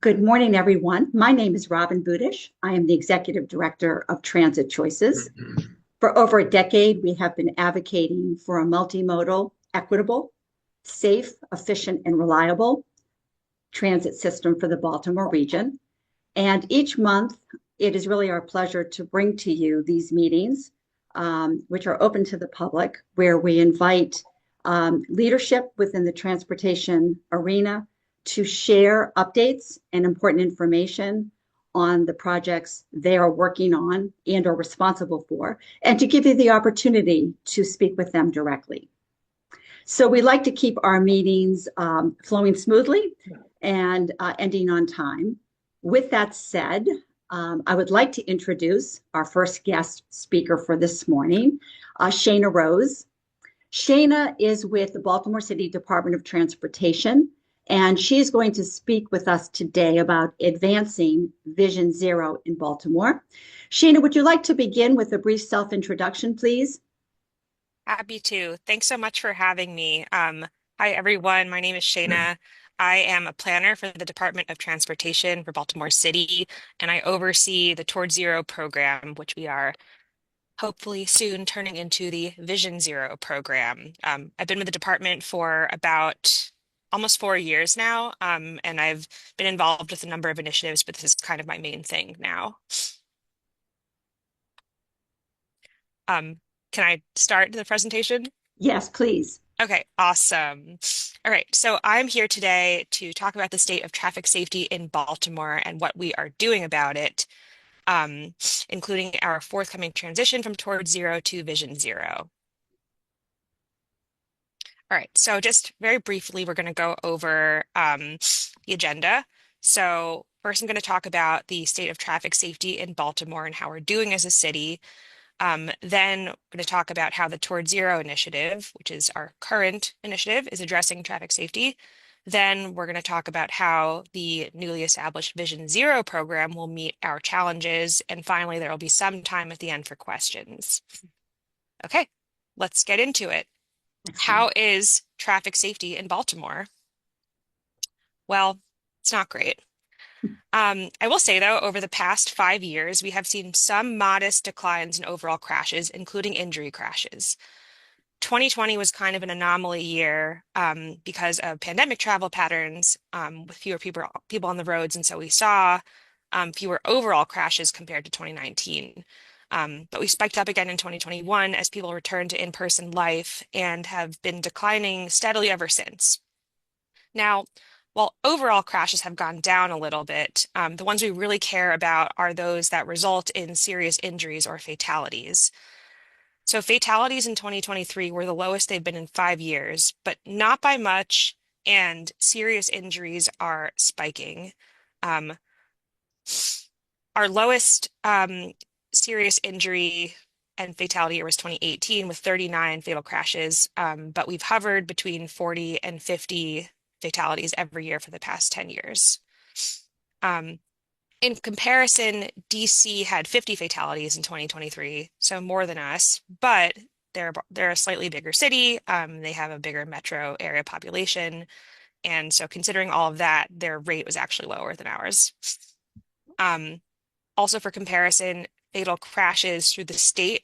Good morning, everyone. My name is Robin Budish. I am the Executive Director of Transit Choices. For over a decade, we have been advocating for a multimodal, equitable, safe, efficient, and reliable transit system for the Baltimore region. And each month, it is really our pleasure to bring to you these meetings, which are open to the public, where we invite leadership within the transportation arena to share updates and important information on the projects they are working on and are responsible for, and to give you the opportunity to speak with them directly. So we like to keep our meetings flowing smoothly and ending on time. With that said, I would like to introduce our first guest speaker for this morning, Shayna Rose. Shayna is with the Baltimore City Department of Transportation, and she's going to speak with us today about advancing Vision Zero in Baltimore. Shayna, would you like to begin with a brief self-introduction, please? Happy to. Thanks so much for having me. Hi, everyone. My name is Shayna. I am a planner for the Department of Transportation for Baltimore City, and I oversee the Toward Zero program, which we are hopefully soon turning into the Vision Zero program. I've been with the department for about almost 4 years now, and I've been involved with a number of initiatives, but this is kind of my main thing now. Um, can I start the presentation? Yes, please. Okay, awesome. All right, so I'm here today to talk about the state of traffic safety in Baltimore and what we are doing about it, um, including our forthcoming transition from Toward Zero to Vision Zero. All right, so just very briefly, we're going to go over the agenda. So first, I'm going to talk about the state of traffic safety in Baltimore and how we're doing as a city. Then we're going to talk about how the Toward Zero initiative, which is our current initiative, is addressing traffic safety. Then we're going to talk about how the newly established Vision Zero program will meet our challenges. And finally, there will be some time at the end for questions. Okay, let's get into it. Excellent. How is traffic safety in Baltimore? Well, it's not great. I will say, though, over the past 5 years, we have seen some modest declines in overall crashes, including injury crashes. 2020 was kind of an anomaly year because of pandemic travel patterns with fewer people on the roads, and so we saw fewer overall crashes compared to 2019. But we spiked up again in 2021 as people returned to in-person life and have been declining steadily ever since. Now, while overall crashes have gone down a little bit, the ones we really care about are those that result in serious injuries or fatalities. So fatalities in 2023 were the lowest they've been in 5 years, but not by much, and serious injuries are spiking. Um, our lowest serious injury and fatality year was 2018 with 39 fatal crashes, but we've hovered between 40 and 50 fatalities every year for the past 10 years. Um, in comparison, DC had 50 fatalities in 2023, so more than us, but they're a slightly bigger city. They have a bigger metro area population, and so considering all of that, their rate was actually lower than ours. Um, Also, for comparison, fatal crashes through the state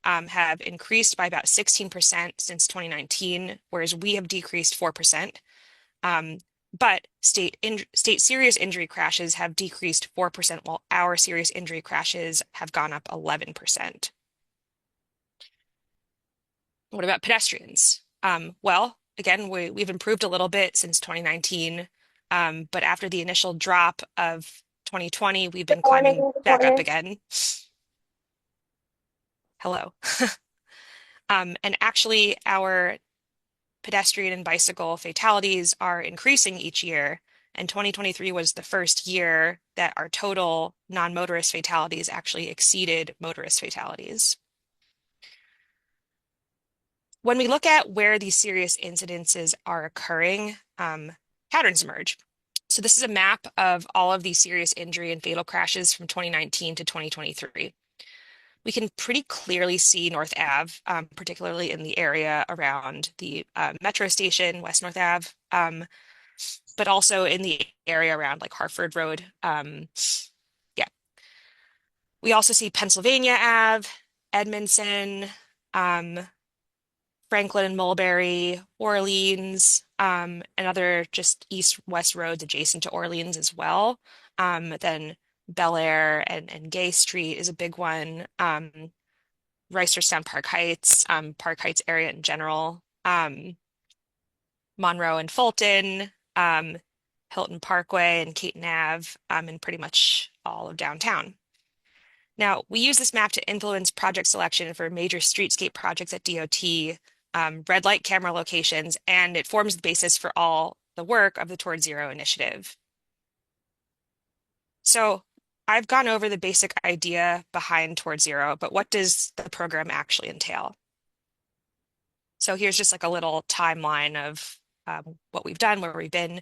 have increased by about 16% since 2019, whereas we have decreased 4%. Um, but state serious injury crashes have decreased 4%, while our serious injury crashes have gone up 11%. What about pedestrians? Well, again, we've improved a little bit since 2019, but after the initial drop of 2020, we've Good been morning. climbing Good back up morning. again. Hello. And actually, our pedestrian and bicycle fatalities are increasing each year. And 2023 was the first year that our total non-motorist fatalities actually exceeded motorist fatalities. When we look at where these serious incidences are occurring, patterns emerge. So this is a map of all of these serious injury and fatal crashes from 2019 to 2023. We can pretty clearly see North Ave, particularly in the area around the metro station, West North Ave. but also in the area around like Harford Road. Yeah. We also see Pennsylvania Ave, Edmondson, um, Franklin and Mulberry, Orleans, and other just east-west roads adjacent to Orleans as well. Then Bel Air and Gay Street is a big one. Reisterstown Park Heights area in general. Monroe and Fulton, Hilton Parkway and Caton Ave, and pretty much all of downtown. Now, we use this map to influence project selection for major streetscape projects at DOT, red light camera locations, and it forms the basis for all the work of the Toward Zero initiative. So I've gone over the basic idea behind Toward Zero, but what does the program actually entail? So here's just like a little timeline of what we've done, where we've been.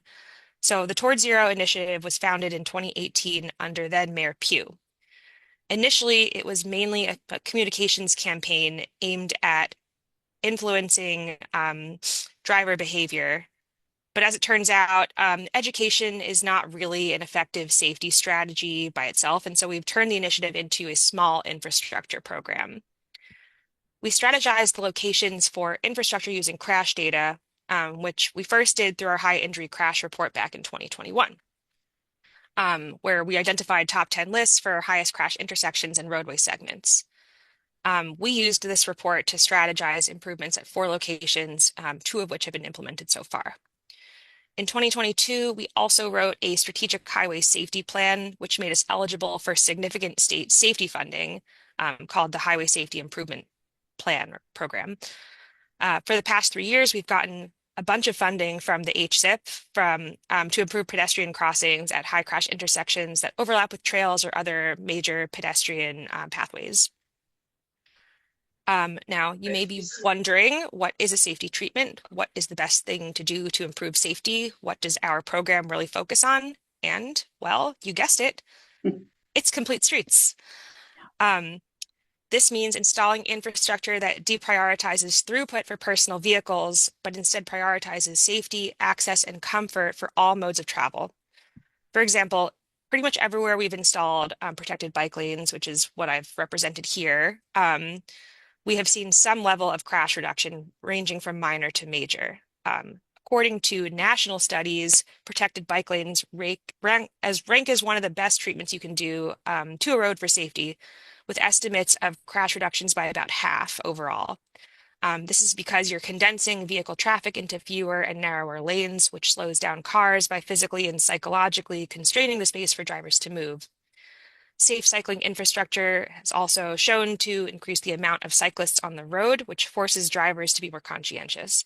So the Toward Zero initiative was founded in 2018 under then Mayor Pugh. Initially, it was mainly a communications campaign aimed at influencing driver behavior. But as it turns out, education is not really an effective safety strategy by itself. And so we've turned the initiative into a small infrastructure program. We strategized the locations for infrastructure using crash data, which we first did through our high injury crash report back in 2021. Where we identified top 10 lists for highest crash intersections and roadway segments. We used this report to strategize improvements at 4 locations, 2 of which have been implemented so far. In 2022, we also wrote a strategic highway safety plan, which made us eligible for significant state safety funding called the Highway Safety Improvement Plan or Program. For the past 3 years, we've gotten a bunch of funding from the HSIP to improve pedestrian crossings at high crash intersections that overlap with trails or other major pedestrian pathways. Now, you may be wondering, what is a safety treatment? What is the best thing to do to improve safety? What does our program really focus on? And, well, you guessed it, it's complete streets. This means installing infrastructure that deprioritizes throughput for personal vehicles, but instead prioritizes safety, access, and comfort for all modes of travel. For example, pretty much everywhere we've installed protected bike lanes, which is what I've represented here, we have seen some level of crash reduction ranging from minor to major. According to national studies, protected bike lanes rank as one of the best treatments you can do to a road for safety, with estimates of crash reductions by about half overall. This is because you're condensing vehicle traffic into fewer and narrower lanes, which slows down cars by physically and psychologically constraining the space for drivers to move. Safe cycling infrastructure has also shown to increase the amount of cyclists on the road, which forces drivers to be more conscientious.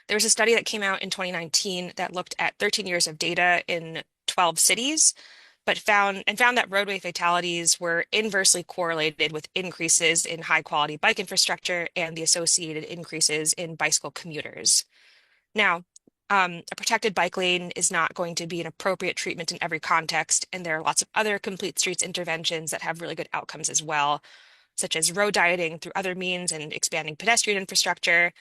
There was a study that came out in 2019 that looked at 13 years of data in 12 cities, but found that roadway fatalities were inversely correlated with increases in high quality bike infrastructure and the associated increases in bicycle commuters. Now, a protected bike lane is not going to be an appropriate treatment in every context, and there are lots of other complete streets interventions that have really good outcomes as well, such as road dieting through other means and expanding pedestrian infrastructure,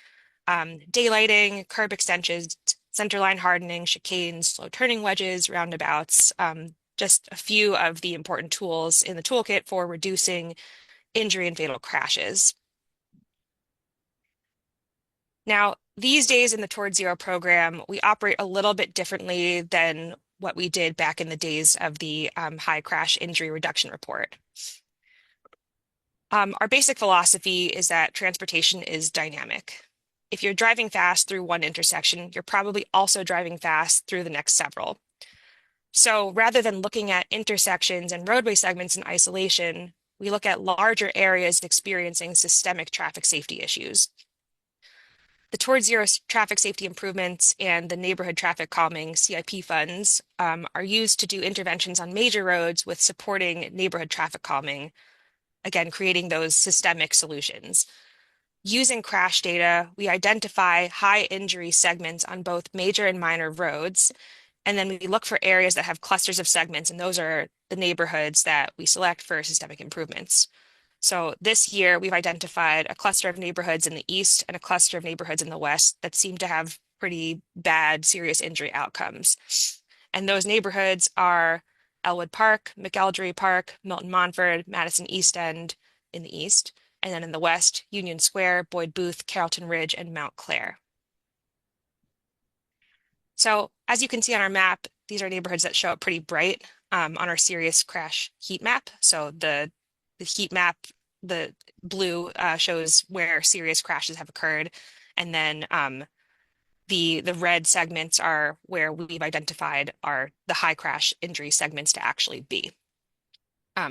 daylighting, curb extensions, centerline hardening, chicanes, slow turning wedges, roundabouts, just a few of the important tools in the toolkit for reducing injury and fatal crashes. Now, these days in the Toward Zero program, we operate a little bit differently than what we did back in the days of the high crash injury reduction report. Our basic philosophy is that transportation is dynamic. If you're driving fast through one intersection, you're probably also driving fast through the next several. So rather than looking at intersections and roadway segments in isolation, we look at larger areas experiencing systemic traffic safety issues. The Toward Zero traffic safety improvements and the neighborhood traffic calming CIP funds are used to do interventions on major roads with supporting neighborhood traffic calming, again, creating those systemic solutions. Using crash data, we identify high injury segments on both major and minor roads, and then we look for areas that have clusters of segments, and those are the neighborhoods that we select for systemic improvements. So this year, we've identified a cluster of neighborhoods in the east and a cluster of neighborhoods in the west that seem to have pretty bad, serious injury outcomes. And those neighborhoods are Elwood Park, McElderry Park, Milton Monfort, Madison East End in the east, and then in the west, Union Square, Boyd Booth, Carrollton Ridge, and Mount Clair. So as you can see on our map, these are neighborhoods that show up pretty bright on our serious crash heat map. So the heat map, the blue shows where serious crashes have occurred, and then the red segments are where we've identified are the high crash injury segments to actually be.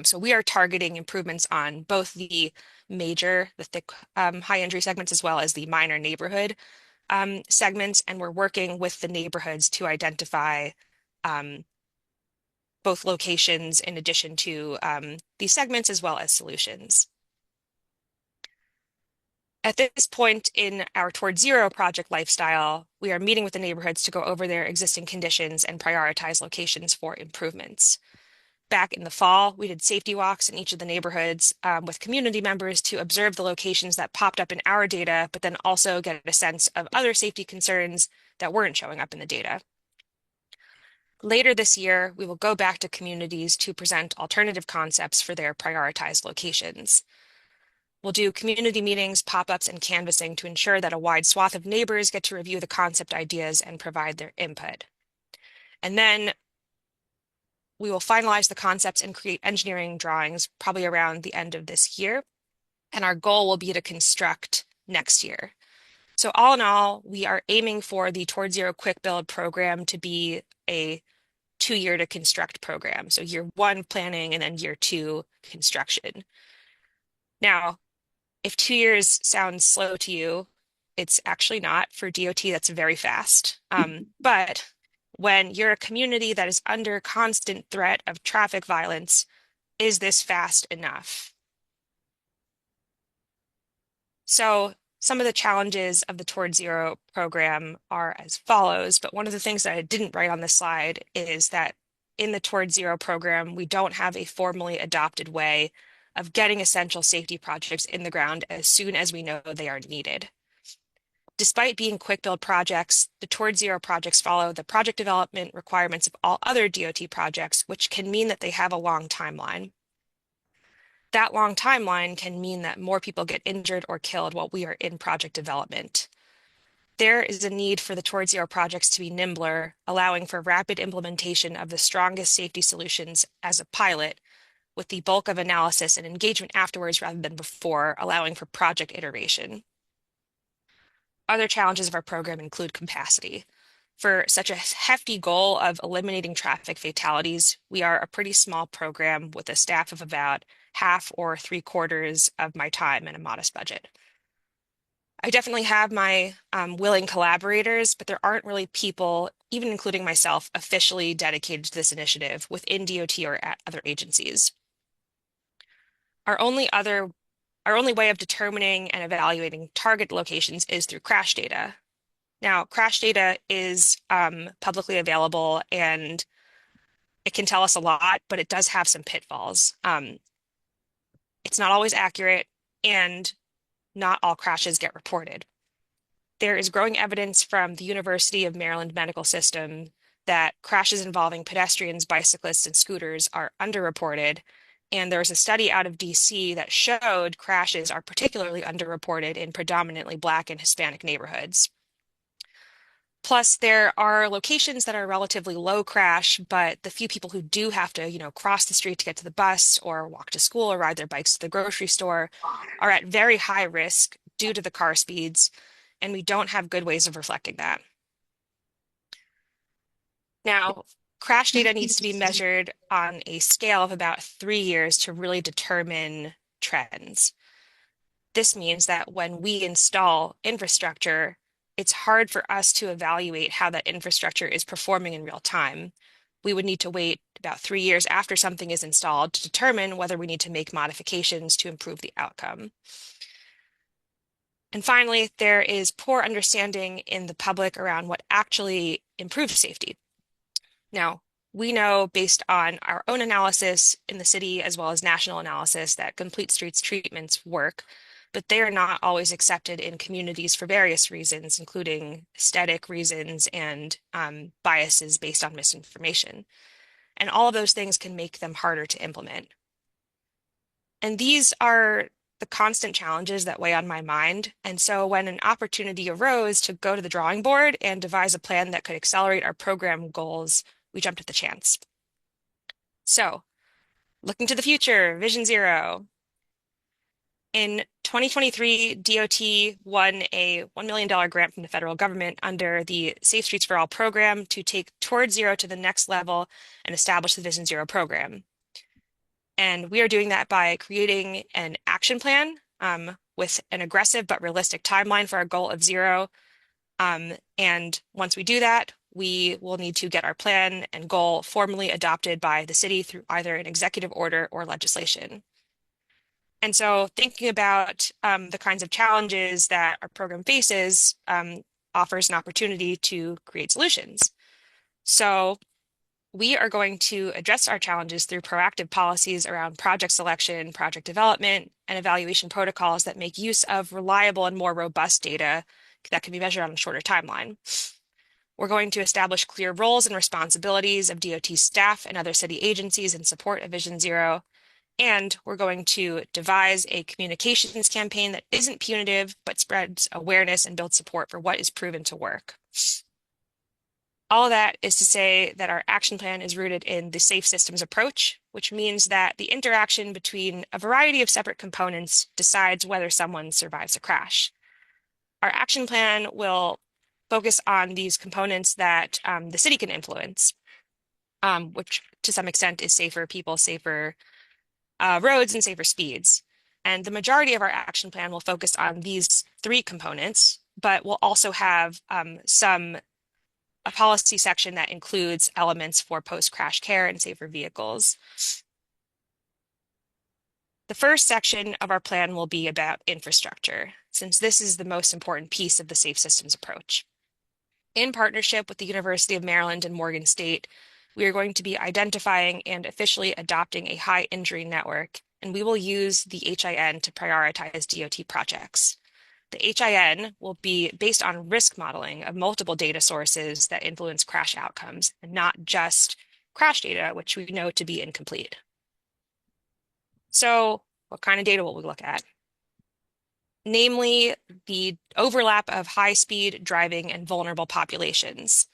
So we are targeting improvements on both the major, the thick high injury segments, as well as the minor neighborhood segments, and we're working with the neighborhoods to identify both locations in addition to these segments as well as solutions. At this point in our Toward Zero project lifestyle, we are meeting with the neighborhoods to go over their existing conditions and prioritize locations for improvements. Back in the fall, we did safety walks in each of the neighborhoods with community members to observe the locations that popped up in our data, but then also get a sense of other safety concerns that weren't showing up in the data. Later this year, we will go back to communities to present alternative concepts for their prioritized locations. We'll do community meetings, pop-ups, and canvassing to ensure that a wide swath of neighbors get to review the concept ideas and provide their input. And then we will finalize the concepts and create engineering drawings probably around the end of this year. And our goal will be to construct next year. So all in all, we are aiming for the Toward Zero Quick Build program to be a 2-year to construct program. So year 1 planning and then year 2 construction. Now, if 2 years sounds slow to you, it's actually not. For DOT, that's very fast. But when you're a community that is under constant threat of traffic violence, is this fast enough? So some of the challenges of the Toward Zero program are as follows, but one of the things that I didn't write on this slide is that in the Toward Zero program, we don't have a formally adopted way of getting essential safety projects in the ground as soon as we know they are needed. Despite being quick build projects, the Toward Zero projects follow the project development requirements of all other DOT projects, which can mean that they have a long timeline. That long timeline can mean that more people get injured or killed while we are in project development. There is a need for the Toward Zero projects to be nimbler, allowing for rapid implementation of the strongest safety solutions as a pilot, with the bulk of analysis and engagement afterwards rather than before, allowing for project iteration. Other challenges of our program include capacity. For such a hefty goal of eliminating traffic fatalities, we are a pretty small program with a staff of about half or 3/4 of my time and a modest budget. I definitely have my willing collaborators, but there aren't really people, even including myself, officially dedicated to this initiative within DOT or at other agencies. Our only way of determining and evaluating target locations is through crash data. Now, crash data is publicly available and it can tell us a lot, but it does have some pitfalls. It's not always accurate, and not all crashes get reported. There is growing evidence from the University of Maryland Medical System that crashes involving pedestrians, bicyclists, and scooters are underreported. And there's a study out of DC that showed crashes are particularly underreported in predominantly Black and Hispanic neighborhoods. Plus, there are locations that are relatively low crash, but the few people who do have to, cross the street to get to the bus or walk to school or ride their bikes to the grocery store are at very high risk due to the car speeds, and we don't have good ways of reflecting that. Now, crash data needs to be measured on a scale of about 3 years to really determine trends. This means that when we install infrastructure, it's hard for us to evaluate how that infrastructure is performing in real time. We would need to wait about 3 years after something is installed to determine whether we need to make modifications to improve the outcome. And finally, there is poor understanding in the public around what actually improves safety. Now, we know based on our own analysis in the city as well as national analysis that complete streets treatments work, but they are not always accepted in communities for various reasons, including aesthetic reasons and biases based on misinformation. And all of those things can make them harder to implement. And these are the constant challenges that weigh on my mind. And so when an opportunity arose to go to the drawing board and devise a plan that could accelerate our program goals, we jumped at the chance. So, looking to the future, Vision Zero. In 2023, DOT won a $1 million grant from the federal government under the Safe Streets for All program to take Towards Zero to the next level and establish the Vision Zero program. And we are doing that by creating an action plan with an aggressive but realistic timeline for our goal of zero. And once we do that, we will need to get our plan and goal formally adopted by the city through either an executive order or legislation. And so thinking about the kinds of challenges that our program faces offers an opportunity to create solutions. So we are going to address our challenges through proactive policies around project selection, project development, and evaluation protocols that make use of reliable and more robust data that can be measured on a shorter timeline. We're going to establish clear roles and responsibilities of DOT staff and other city agencies in support of Vision Zero. And we're going to devise a communications campaign that isn't punitive, but spreads awareness and builds support for what is proven to work. All of that is to say that our action plan is rooted in the safe systems approach, which means that the interaction between a variety of separate components decides whether someone survives a crash. Our action plan will focus on these components that the city can influence, which to some extent is safer people, safer roads, and safer speeds. And the majority of our action plan will focus on these three components, but we'll also have a policy section that includes elements for post-crash care and safer vehicles. The first section of our plan will be about infrastructure, since this is the most important piece of the safe systems approach. In partnership with the University of Maryland and Morgan State, we are going to be identifying and officially adopting a high injury network, and we will use the HIN to prioritize DOT projects. The HIN will be based on risk modeling of multiple data sources that influence crash outcomes, and not just crash data, which we know to be incomplete. So, what kind of data will we look at? Namely, the overlap of high-speed driving and vulnerable populations.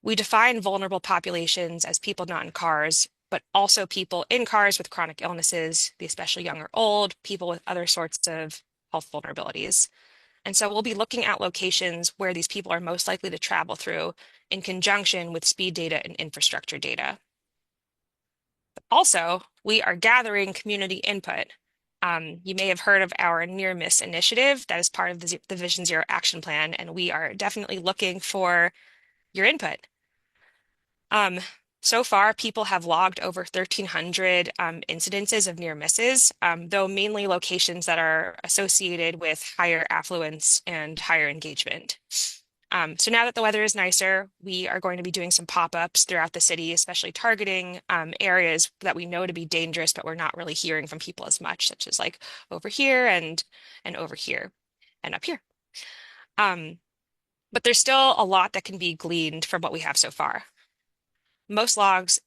We define vulnerable populations as people not in cars, but also people in cars with chronic illnesses, the especially young or old, people with other sorts of health vulnerabilities. And so we'll be looking at locations where these people are most likely to travel through in conjunction with speed data and infrastructure data. Also, we are gathering community input. You may have heard of our near miss initiative that is part of the Vision Zero action plan, and we are definitely looking for your input. So far, people have logged over 1,300 incidences of near misses, though mainly locations that are associated with higher affluence and higher engagement. So now that the weather is nicer, we are going to be doing some pop-ups throughout the city, especially targeting areas that we know to be dangerous, but we're not really hearing from people as much, such as like over here and over here and up here. But there's still a lot that can be gleaned from what we have so far. Most logs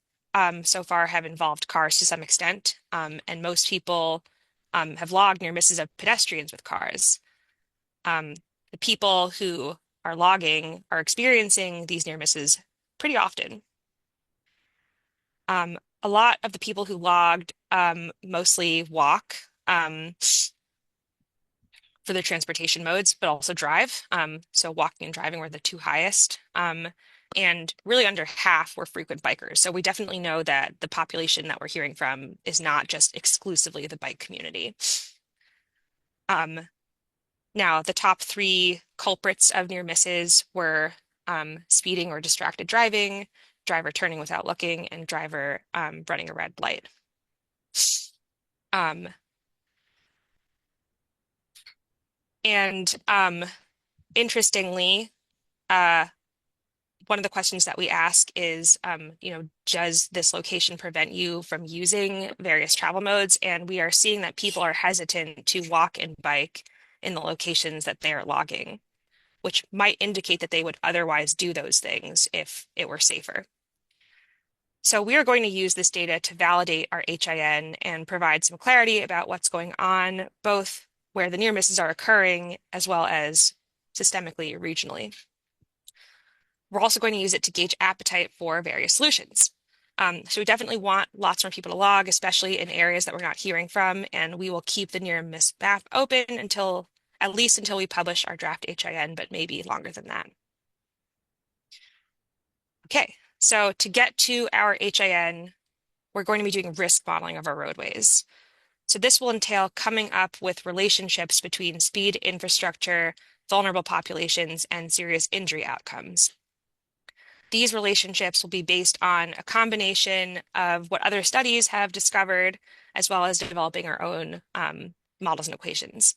so far have involved cars to some extent, and most people have logged near misses of pedestrians with cars. The people who are logging are experiencing these near misses pretty often. A lot of the people who logged mostly walk for their transportation modes, but also drive. So walking and driving were the two highest. And really under half were frequent bikers. So we definitely know that the population that we're hearing from is not just exclusively the bike community. Now, the top three culprits of near misses were speeding or distracted driving, driver turning without looking, and driver running a red light. And interestingly, one of the questions that we ask is, does this location prevent you from using various travel modes? And we are seeing that people are hesitant to walk and bike in the locations that they are logging, which might indicate that they would otherwise do those things if it were safer. So we are going to use this data to validate our HIN and provide some clarity about what's going on, both where the near misses are occurring as well as systemically, regionally. We're also going to use it to gauge appetite for various solutions. So we definitely want lots more people to log, especially in areas that we're not hearing from, and we will keep the near miss map open at least until we publish our draft HIN, but maybe longer than that. Okay, so to get to our HIN, we're going to be doing risk modeling of our roadways. So this will entail coming up with relationships between speed, infrastructure, vulnerable populations, and serious injury outcomes. These relationships will be based on a combination of what other studies have discovered, as well as developing our own models and equations.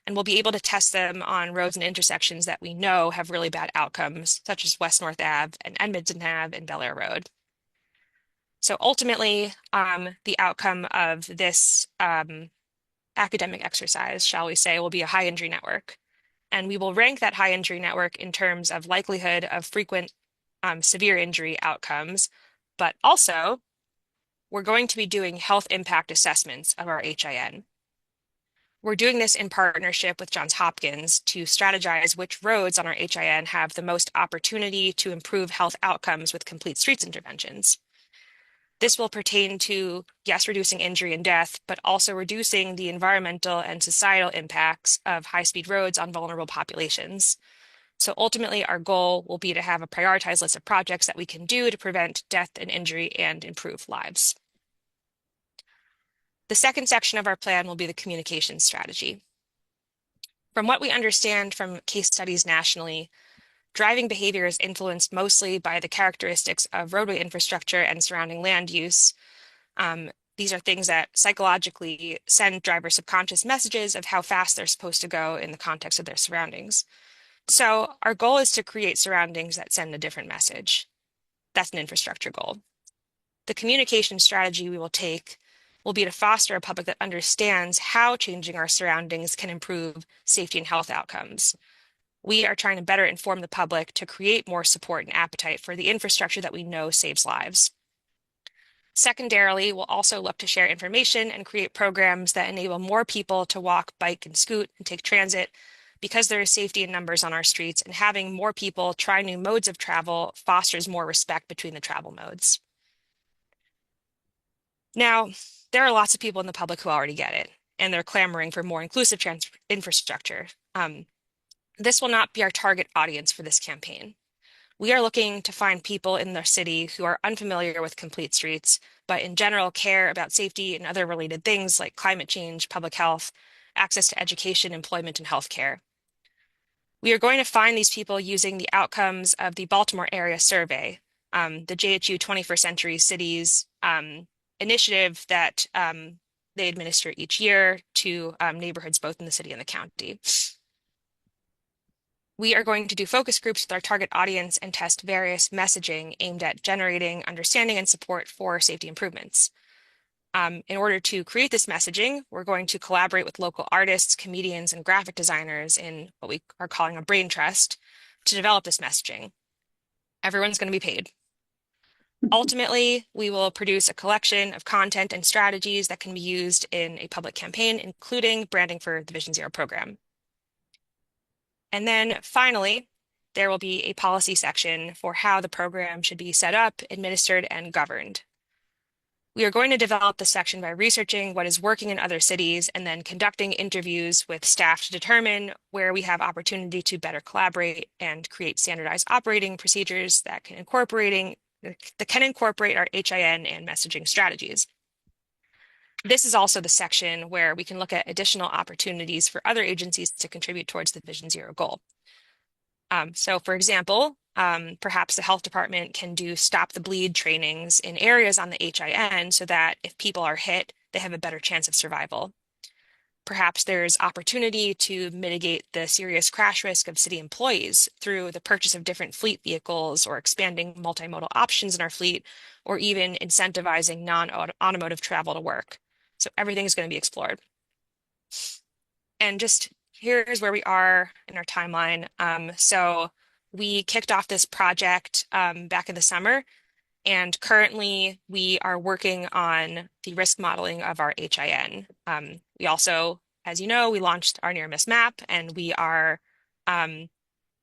And we'll be able to test them on roads and intersections that we know have really bad outcomes, such as West North Ave and Edmonton Ave and Bel Air Road. So ultimately, the outcome of this academic exercise, shall we say, will be a high injury network. And we will rank that high injury network in terms of likelihood of frequent severe injury outcomes, but also we're going to be doing health impact assessments of our HIN. We're doing this in partnership with Johns Hopkins to strategize which roads on our HIN have the most opportunity to improve health outcomes with complete streets interventions. This will pertain to, yes, reducing injury and death, but also reducing the environmental and societal impacts of high-speed roads on vulnerable populations. So ultimately, our goal will be to have a prioritized list of projects that we can do to prevent death and injury and improve lives. The second section of our plan will be the communication strategy. From what we understand from case studies nationally, driving behavior is influenced mostly by the characteristics of roadway infrastructure and surrounding land use. These are things that psychologically send drivers subconscious messages of how fast they're supposed to go in the context of their surroundings. So our goal is to create surroundings that send a different message. That's an infrastructure goal. The communication strategy we will take will be to foster a public that understands how changing our surroundings can improve safety and health outcomes. We are trying to better inform the public to create more support and appetite for the infrastructure that we know saves lives. Secondarily, we'll also look to share information and create programs that enable more people to walk, bike, and scoot and take transit because there is safety in numbers on our streets, and having more people try new modes of travel fosters more respect between the travel modes. Now, there are lots of people in the public who already get it, and they're clamoring for more inclusive infrastructure. This will not be our target audience for this campaign. We are looking to find people in the city who are unfamiliar with complete streets, but in general care about safety and other related things like climate change, public health, access to education, employment, and healthcare. We are going to find these people using the outcomes of the Baltimore area survey, the JHU 21st Century Cities initiative that they administer each year to neighborhoods both in the city and the county. We are going to do focus groups with our target audience and test various messaging aimed at generating understanding and support for safety improvements. In order to create this messaging, we're going to collaborate with local artists, comedians, and graphic designers in what we are calling a brain trust to develop this messaging. Everyone's going to be paid. Ultimately, we will produce a collection of content and strategies that can be used in a public campaign, including branding for the Vision Zero program. And then finally, there will be a policy section for how the program should be set up, administered, and governed. We are going to develop this section by researching what is working in other cities and then conducting interviews with staff to determine where we have opportunity to better collaborate and create standardized operating procedures that can incorporate our HIN and messaging strategies. This is also the section where we can look at additional opportunities for other agencies to contribute towards the Vision Zero goal. So for example, perhaps the health department can do stop the bleed trainings in areas on the HIN so that if people are hit, they have a better chance of survival. Perhaps there's opportunity to mitigate the serious crash risk of city employees through the purchase of different fleet vehicles or expanding multimodal options in our fleet, or even incentivizing non-automotive travel to work. So everything is going to be explored. And just here's where we are in our timeline. So we kicked off this project back in the summer, and currently we are working on the risk modeling of our HIN. We also, as you know, we launched our near miss map, and we are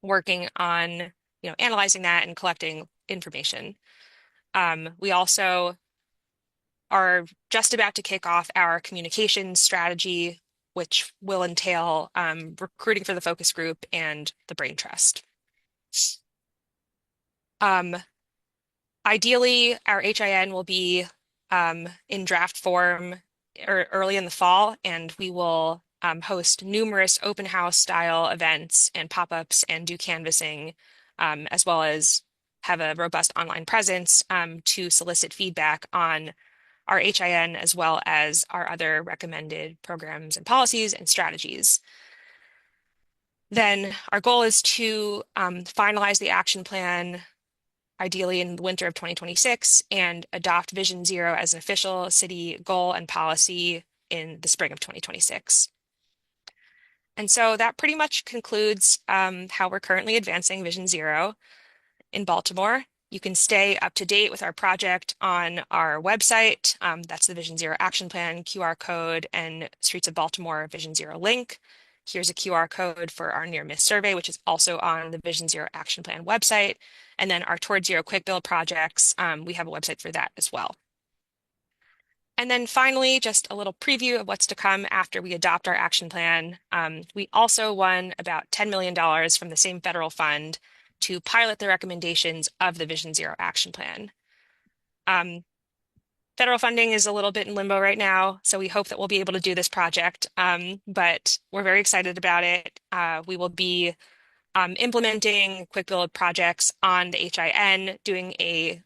working on, analyzing that and collecting information. We also are just about to kick off our communication strategy, which will entail recruiting for the focus group and the brain trust. Um, Ideally, our HIN will be in draft form early in the fall, and we will host numerous open house style events and pop-ups and do canvassing, as well as have a robust online presence to solicit feedback on our HIN as well as our other recommended programs and policies and strategies. Then our goal is to finalize the action plan ideally in the winter of 2026 and adopt Vision Zero as an official city goal and policy in the spring of 2026. And so that pretty much concludes how we're currently advancing Vision Zero in Baltimore. You can stay up to date with our project on our website. That's the Vision Zero Action Plan QR code and Streets of Baltimore Vision Zero link. Here's a QR code for our near miss survey, which is also on the Vision Zero Action Plan website. And then our Towards Zero Quick Build projects, we have a website for that as well. And then finally, just a little preview of what's to come after we adopt our action plan. We also won about $10 million from the same federal fund to pilot the recommendations of the Vision Zero Action Plan. Federal funding is a little bit in limbo right now, so we hope that we'll be able to do this project, but we're very excited about it. We will be implementing quick build projects on the HIN, doing a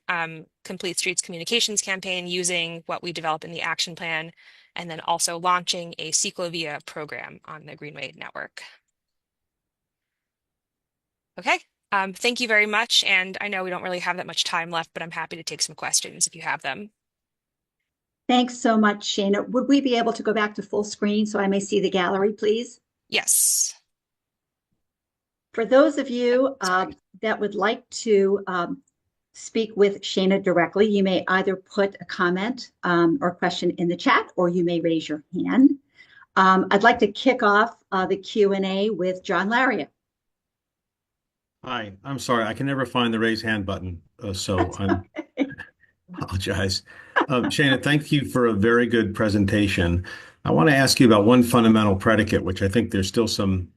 complete streets communications campaign using what we develop in the action plan, and then also launching a Ciclovia program on the Greenway network. Okay, thank you very much. And I know we don't really have that much time left, but I'm happy to take some questions if you have them. Thanks so much, Shayna. Would we be able to go back to full screen so I may see the gallery, please? Yes. For those of you that would like to speak with Shayna directly, you may either put a comment or question in the chat, or you may raise your hand. I'd like to kick off the Q&A with John Lariat. Hi, I'm sorry. I can never find the raise hand button, so I apologize. Shayna, thank you for a very good presentation. I want to ask you about one fundamental predicate, which I think there's still some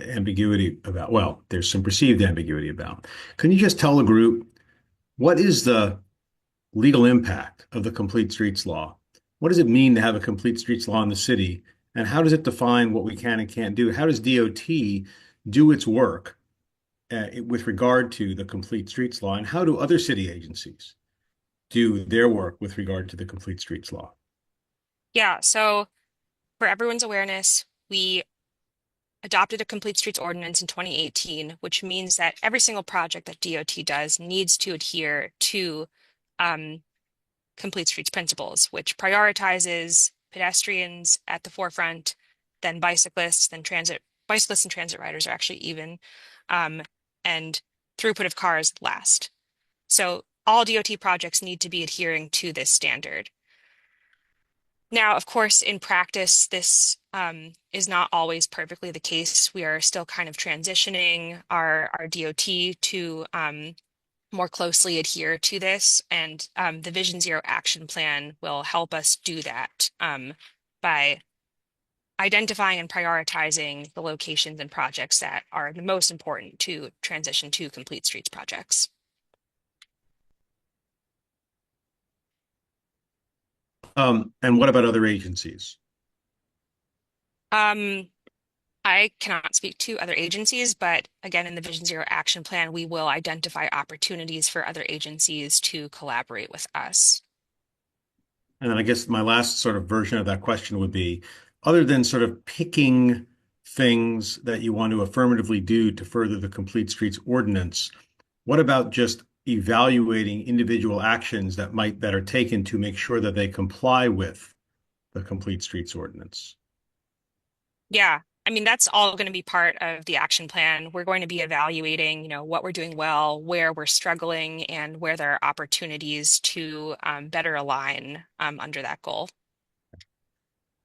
ambiguity about. Well, there's some perceived ambiguity about. Can you just tell the group what is the legal impact of the Complete Streets Law? What does it mean to have a Complete Streets Law in the city? And how does it define what we can and can't do? How does DOT do its work with regard to the Complete Streets Law? And how do other city agencies do their work with regard to the Complete Streets Law? Yeah, so for everyone's awareness, we adopted a Complete Streets Ordinance in 2018, which means that every single project that DOT does needs to adhere to Complete Streets principles, which prioritizes pedestrians at the forefront, then bicyclists and transit riders are actually even, and throughput of cars last. So all DOT projects need to be adhering to this standard. Now, of course, in practice, this is not always perfectly the case. We are still kind of transitioning our DOT to more closely adhere to this, and the Vision Zero Action Plan will help us do that by identifying and prioritizing the locations and projects that are the most important to transition to Complete Streets projects. And what about other agencies? I cannot speak to other agencies, but again, in the Vision Zero Action Plan, we will identify opportunities for other agencies to collaborate with us. And then I guess my last sort of version of that question would be, other than sort of picking things that you want to affirmatively do to further the Complete Streets ordinance, what about just evaluating individual actions that are taken to make sure that they comply with the Complete Streets ordinance? Yeah. I mean, that's all going to be part of the action plan. We're going to be evaluating, what we're doing well, where we're struggling, and where there are opportunities to better align under that goal.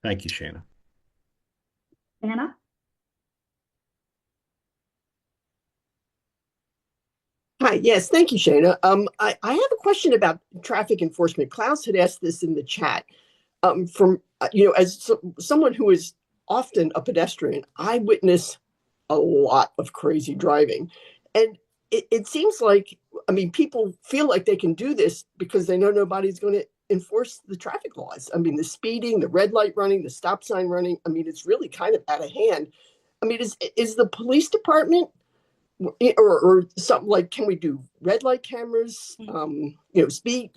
Thank you, Shayna. Anna? Hi, yes, thank you, Shayna. I have a question about traffic enforcement. Klaus had asked this in the chat. From as someone who is often a pedestrian, I witness a lot of crazy driving, and it seems like, I mean, people feel like they can do this because they know nobody's going to enforce the traffic laws. I mean, the speeding, the red light running, the stop sign running. I mean, it's really kind of out of hand. I mean, is the police department or something like, can we do red light cameras, speed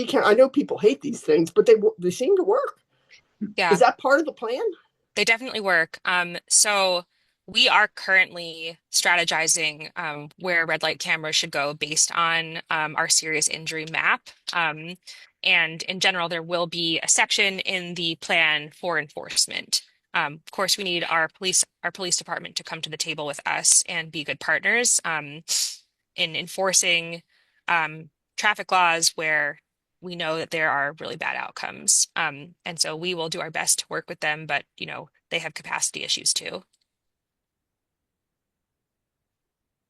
camera? I know people hate these things, but they seem to work. Yeah. Is that part of the plan? They definitely work. So we are currently strategizing where red light cameras should go based on our serious injury map. And in general, there will be a section in the plan for enforcement. Of course, we need our police department to come to the table with us and be good partners in enforcing traffic laws where we know that there are really bad outcomes. And so we will do our best to work with them, but they have capacity issues too.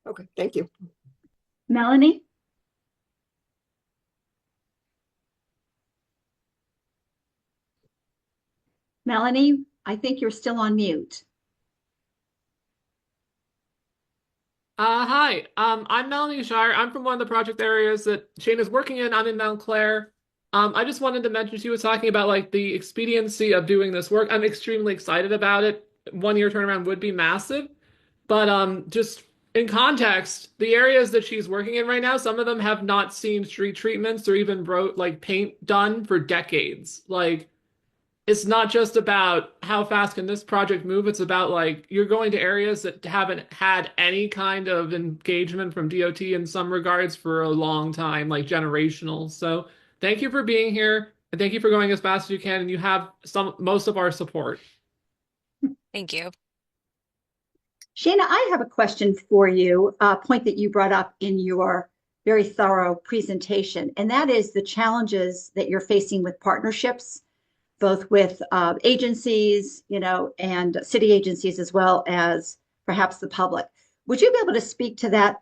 Okay, thank you. Melanie? Melanie, I think you're still on mute. Hi, I'm Melanie Shire. I'm from one of the project areas that Shane is working in. I'm in Mount Clair. I just wanted to mention, she was talking about like the expediency of doing this work. I'm extremely excited about it. 1 year turnaround would be massive, but just in context, the areas that she's working in right now, some of them have not seen street treatments or even paint done for decades. Like, it's not just about how fast can this project move. It's about like you're going to areas that haven't had any kind of engagement from DOT in some regards for a long time, like generational. So thank you for being here and thank you for going as fast as you can. And you have most of our support. Thank you. Shayna, I have a question for you, a point that you brought up in your very thorough presentation, and that is the challenges that you're facing with partnerships, both with agencies, and city agencies, as well as perhaps the public. Would you be able to speak to that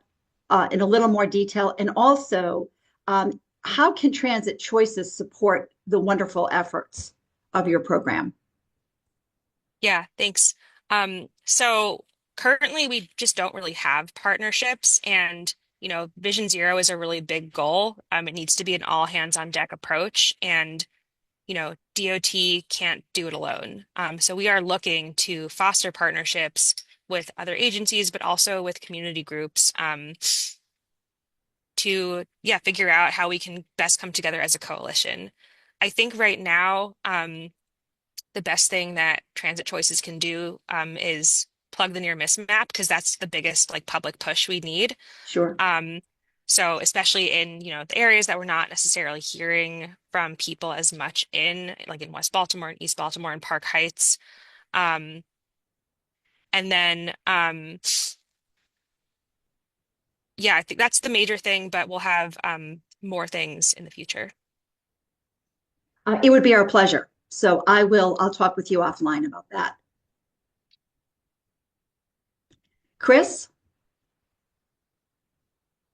in a little more detail? And also, how can Transit Choices support the wonderful efforts of your program? Yeah, thanks. So currently we just don't really have partnerships and Vision Zero is a really big goal. It needs to be an all hands on deck approach and DOT can't do it alone. So we are looking to foster partnerships with other agencies, but also with community groups to figure out how we can best come together as a coalition. I think right now, the best thing that Transit Choices can do is plug the near miss map because that's the biggest public push we need. Sure. So especially in, the areas that we're not necessarily hearing from people as much like in West Baltimore and East Baltimore and Park Heights. And then, I think that's the major thing, but we'll have more things in the future. It would be our pleasure. So I'll talk with you offline about that. Chris?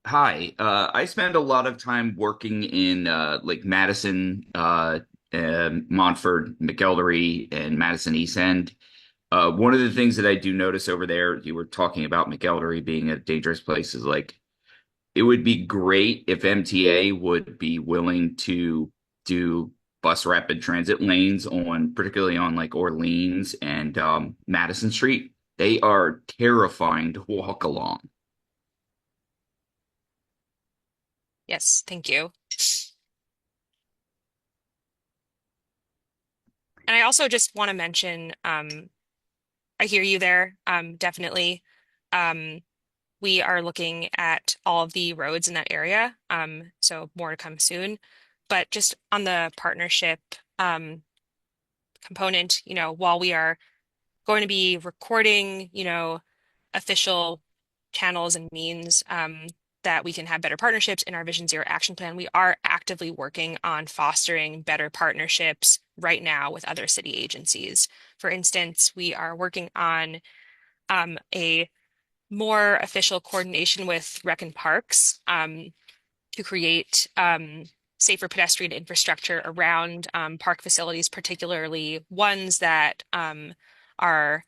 Hi, I spend a lot of time working in Madison, Montford, McElderry, and Madison East End. One of the things that I do notice over there, you were talking about McElderry being a dangerous place, is it would be great if MTA would be willing to do bus rapid transit lanes particularly on Orleans and Madison Street. They are terrifying to walk along. Yes, thank you. And I also just want to mention, I hear you there. Definitely. Um, we are looking at all of the roads in that area. So more to come soon. But just on the partnership component, while we are going to be recording, official channels and means that we can have better partnerships in our Vision Zero action plan, we are actively working on fostering better partnerships right now with other city agencies. For instance, we are working on a more official coordination with Rec and Parks to create safer pedestrian infrastructure around park facilities, particularly ones that are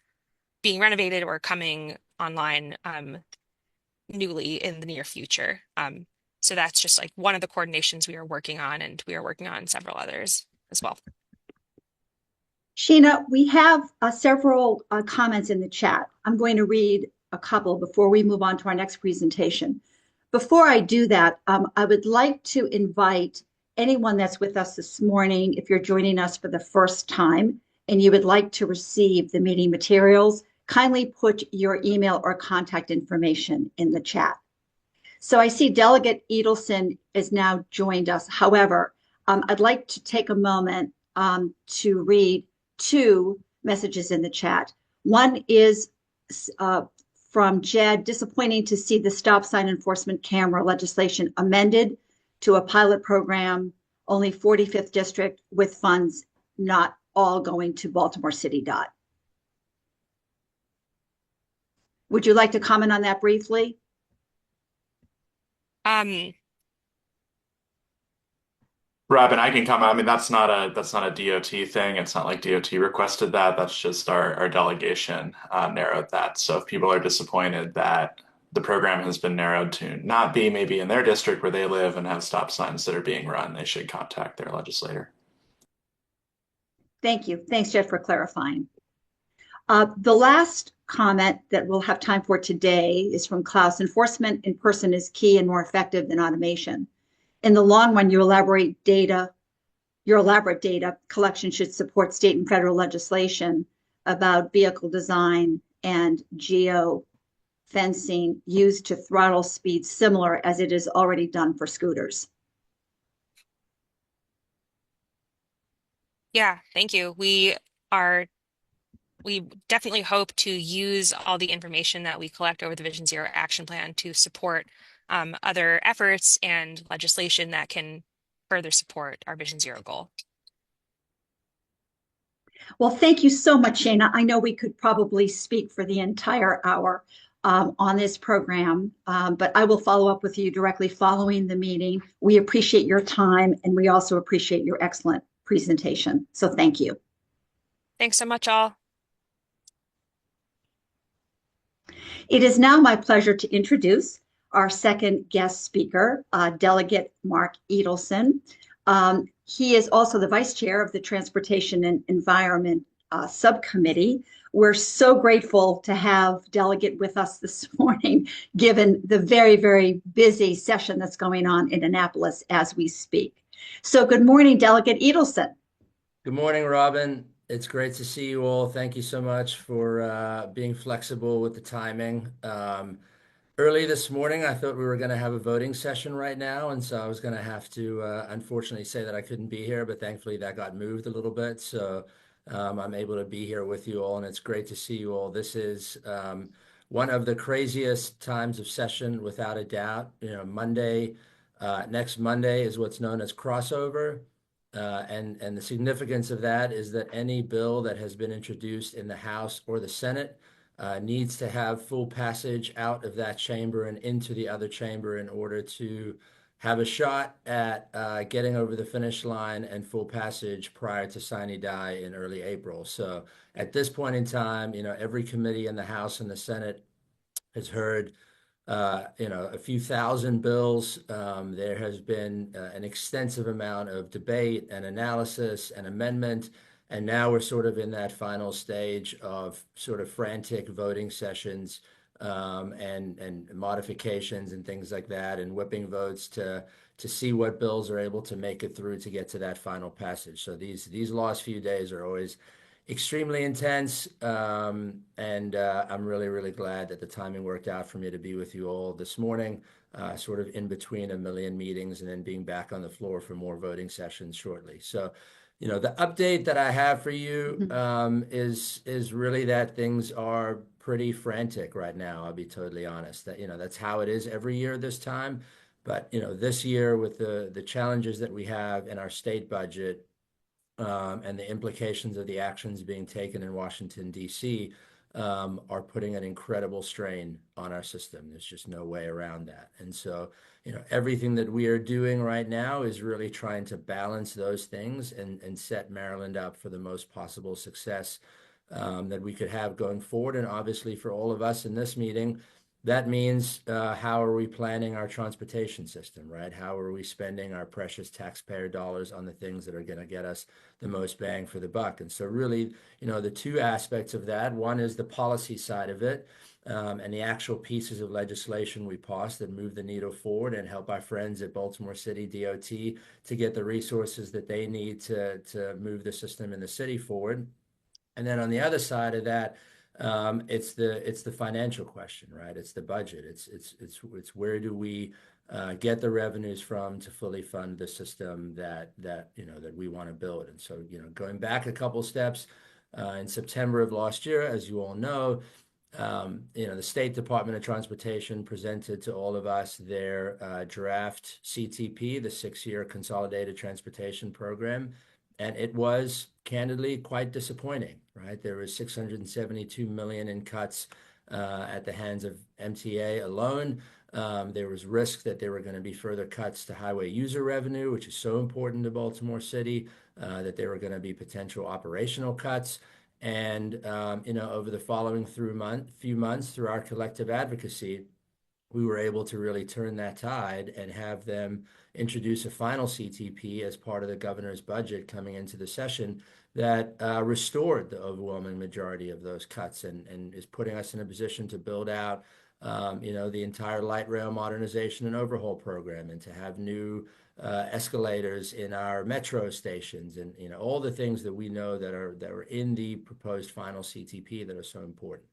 being renovated or coming online newly in the near future. So that's just like one of the coordinations we are working on, and we are working on several others as well. Shayna, we have several comments in the chat. I'm going to read a couple before we move on to our next presentation. Before I do that, I would like to invite anyone that's with us this morning, if you're joining us for the first time and you would like to receive the meeting materials, kindly put your email or contact information in the chat. So I see Delegate Edelson has now joined us. However, I'd like to take a moment to read two messages in the chat. One is from Jed: disappointing to see the stop sign enforcement camera legislation amended to a pilot program, only 45th district with funds not all going to Baltimore City DOT. Would you like to comment on that briefly? Robin, I can comment. I mean, that's not a DOT thing. It's not like DOT requested that. That's just our delegation narrowed that. So if people are disappointed that the program has been narrowed to not be maybe in their district where they live and have stop signs that are being run, they should contact their legislator. Thank you. Thanks, Jed, for clarifying. The last comment that we'll have time for today is from Klaus: enforcement in person is key and more effective than automation. In the long run, your elaborate data collection should support state and federal legislation about vehicle design and geo fencing used to throttle speeds similar as it is already done for scooters. Yeah, thank you. We definitely hope to use all the information that we collect over the Vision Zero action plan to support other efforts and legislation that can further support our Vision Zero goal. Well, thank you so much, Shayna. I know we could probably speak for the entire hour on this program, but I will follow up with you directly following the meeting. We appreciate your time, and we also appreciate your excellent presentation. So thank you. Thanks so much, all. It is now my pleasure to introduce our second guest speaker, Delegate Mark Edelson. He is also the vice chair of the Transportation and Environment Subcommittee. We're so grateful to have Delegate with us this morning, given the very, very busy session that's going on in Annapolis as we speak. So good morning, Delegate Edelson. Good morning, Robin. It's great to see you all. Thank you so much for being flexible with the timing. Early this morning, I thought we were going to have a voting session right now, and so I was going to have to unfortunately say that I couldn't be here, but thankfully that got moved a little bit. So I'm able to be here with you all, and it's great to see you all. This is one of the craziest times of session, without a doubt. Next Monday is what's known as crossover. And the significance of that is that any bill that has been introduced in the House or the Senate needs to have full passage out of that chamber and into the other chamber in order to have a shot at getting over the finish line and full passage prior to sine die in early April. So at this point in time, every committee in the House and the Senate has heard a few thousand bills. There has been an extensive amount of debate and analysis and amendment, and now we're sort of in that final stage of sort of frantic voting sessions and modifications and things like that, and whipping votes to see what bills are able to make it through to get to that final passage. So these last few days are always extremely intense, and I'm really glad that the timing worked out for me to be with you all this morning, sort of in between a million meetings and then being back on the floor for more voting sessions shortly. So, the update that I have for you is really that things are pretty frantic right now. I'll be totally honest. That's how it is every year this time. But this year with the challenges that we have in our state budget, and the implications of the actions being taken in Washington, D.C., are putting an incredible strain on our system. There's just no way around that. And so, everything that we are doing right now is really trying to balance those things and set Maryland up for the most possible success that we could have going forward. And obviously, for all of us in this meeting, that means how are we planning our transportation system, right? How are we spending our precious taxpayer dollars on the things that are going to get us the most bang for the buck? And so really, the two aspects of that, one is the policy side of it, and the actual pieces of legislation we passed that move the needle forward and help our friends at Baltimore City DOT to get the resources that they need to move the system in the city forward. And then on the other side of that, it's the financial question, right? It's the budget. It's where do we get the revenues from to fully fund the system that we want to build. And so, going back a couple steps, in September of last year, as you all know, the State Department of Transportation presented to all of us their draft CTP, the 6-year Consolidated Transportation Program. And it was candidly quite disappointing, right? There was $672 million in cuts at the hands of MTA alone. There was risk that there were going to be further cuts to highway user revenue, which is so important to Baltimore City, that there were going to be potential operational cuts. And over the following few months, through our collective advocacy, we were able to really turn that tide and have them introduce a final CTP as part of the governor's budget coming into the session that restored the overwhelming majority of those cuts and is putting us in a position to build out the entire light rail modernization and overhaul program, and to have new escalators in our metro stations, and all the things that we know that are in the proposed final CTP that are so important.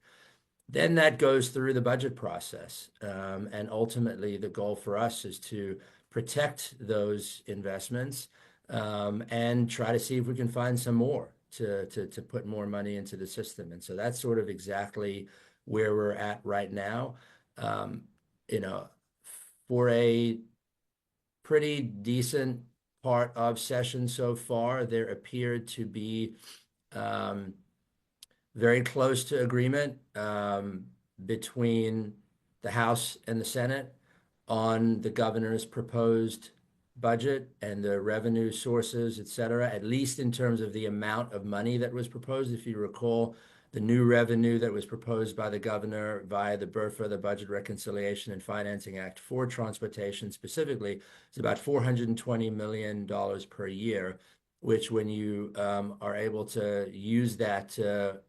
Then that goes through the budget process. And ultimately, the goal for us is to protect those investments and try to see if we can find some more to put more money into the system. And so that's sort of exactly where we're at right now. For a pretty decent part of session so far, there appeared to be very close to agreement between the House and the Senate on the governor's proposed budget and the revenue sources, et cetera, at least in terms of the amount of money that was proposed. If you recall, the new revenue that was proposed by the governor via the BRFA, the Budget Reconciliation and Financing Act, for transportation specifically, is about $420 million per year, which, when you are able to use that to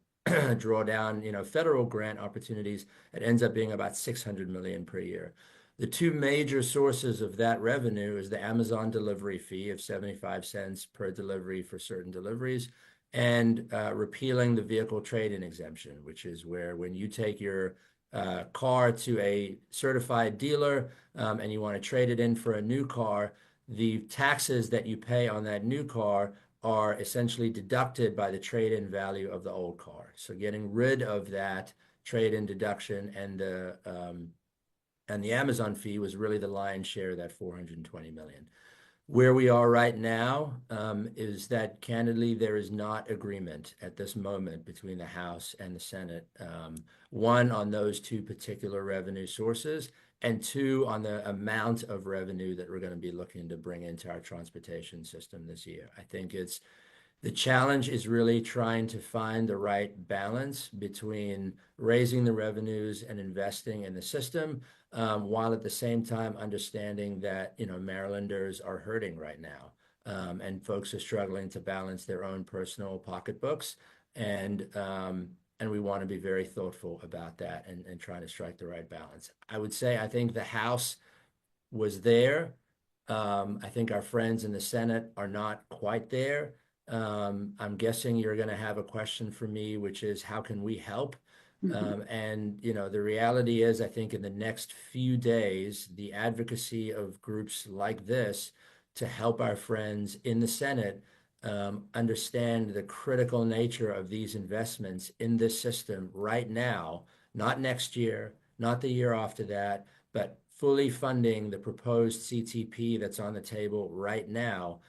draw down, federal grant opportunities, it ends up being about $600 million per year. The two major sources of that revenue is the Amazon delivery fee of 75 cents per delivery for certain deliveries, and repealing the vehicle trade-in exemption, which is where, when you take your car to a certified dealer and you want to trade it in for a new car, the taxes that you pay on that new car are essentially deducted by the trade-in value of the old car. So getting rid of that trade-in deduction and the Amazon fee was really the lion's share of that $420 million. Where we are right now is that, candidly, there is not agreement at this moment between the House and the Senate, one, on those two particular revenue sources, and two, on the amount of revenue that we're going to be looking to bring into our transportation system this year. I think the challenge is really trying to find the right balance between raising the revenues and investing in the system, while at the same time understanding that Marylanders are hurting right now, and folks are struggling to balance their own personal pocketbooks and and we want to be very thoughtful about that and trying to strike the right balance. I would say I think the House was there. I think our friends in the Senate are not quite there. I'm guessing you're going to have a question for me, which is how can we help? And the reality is, I think in the next few days, the advocacy of groups like this to help our friends in the Senate understand the critical nature of these investments in this system right now, not next year, not the year after that, but fully funding the proposed CTP that's on the table right now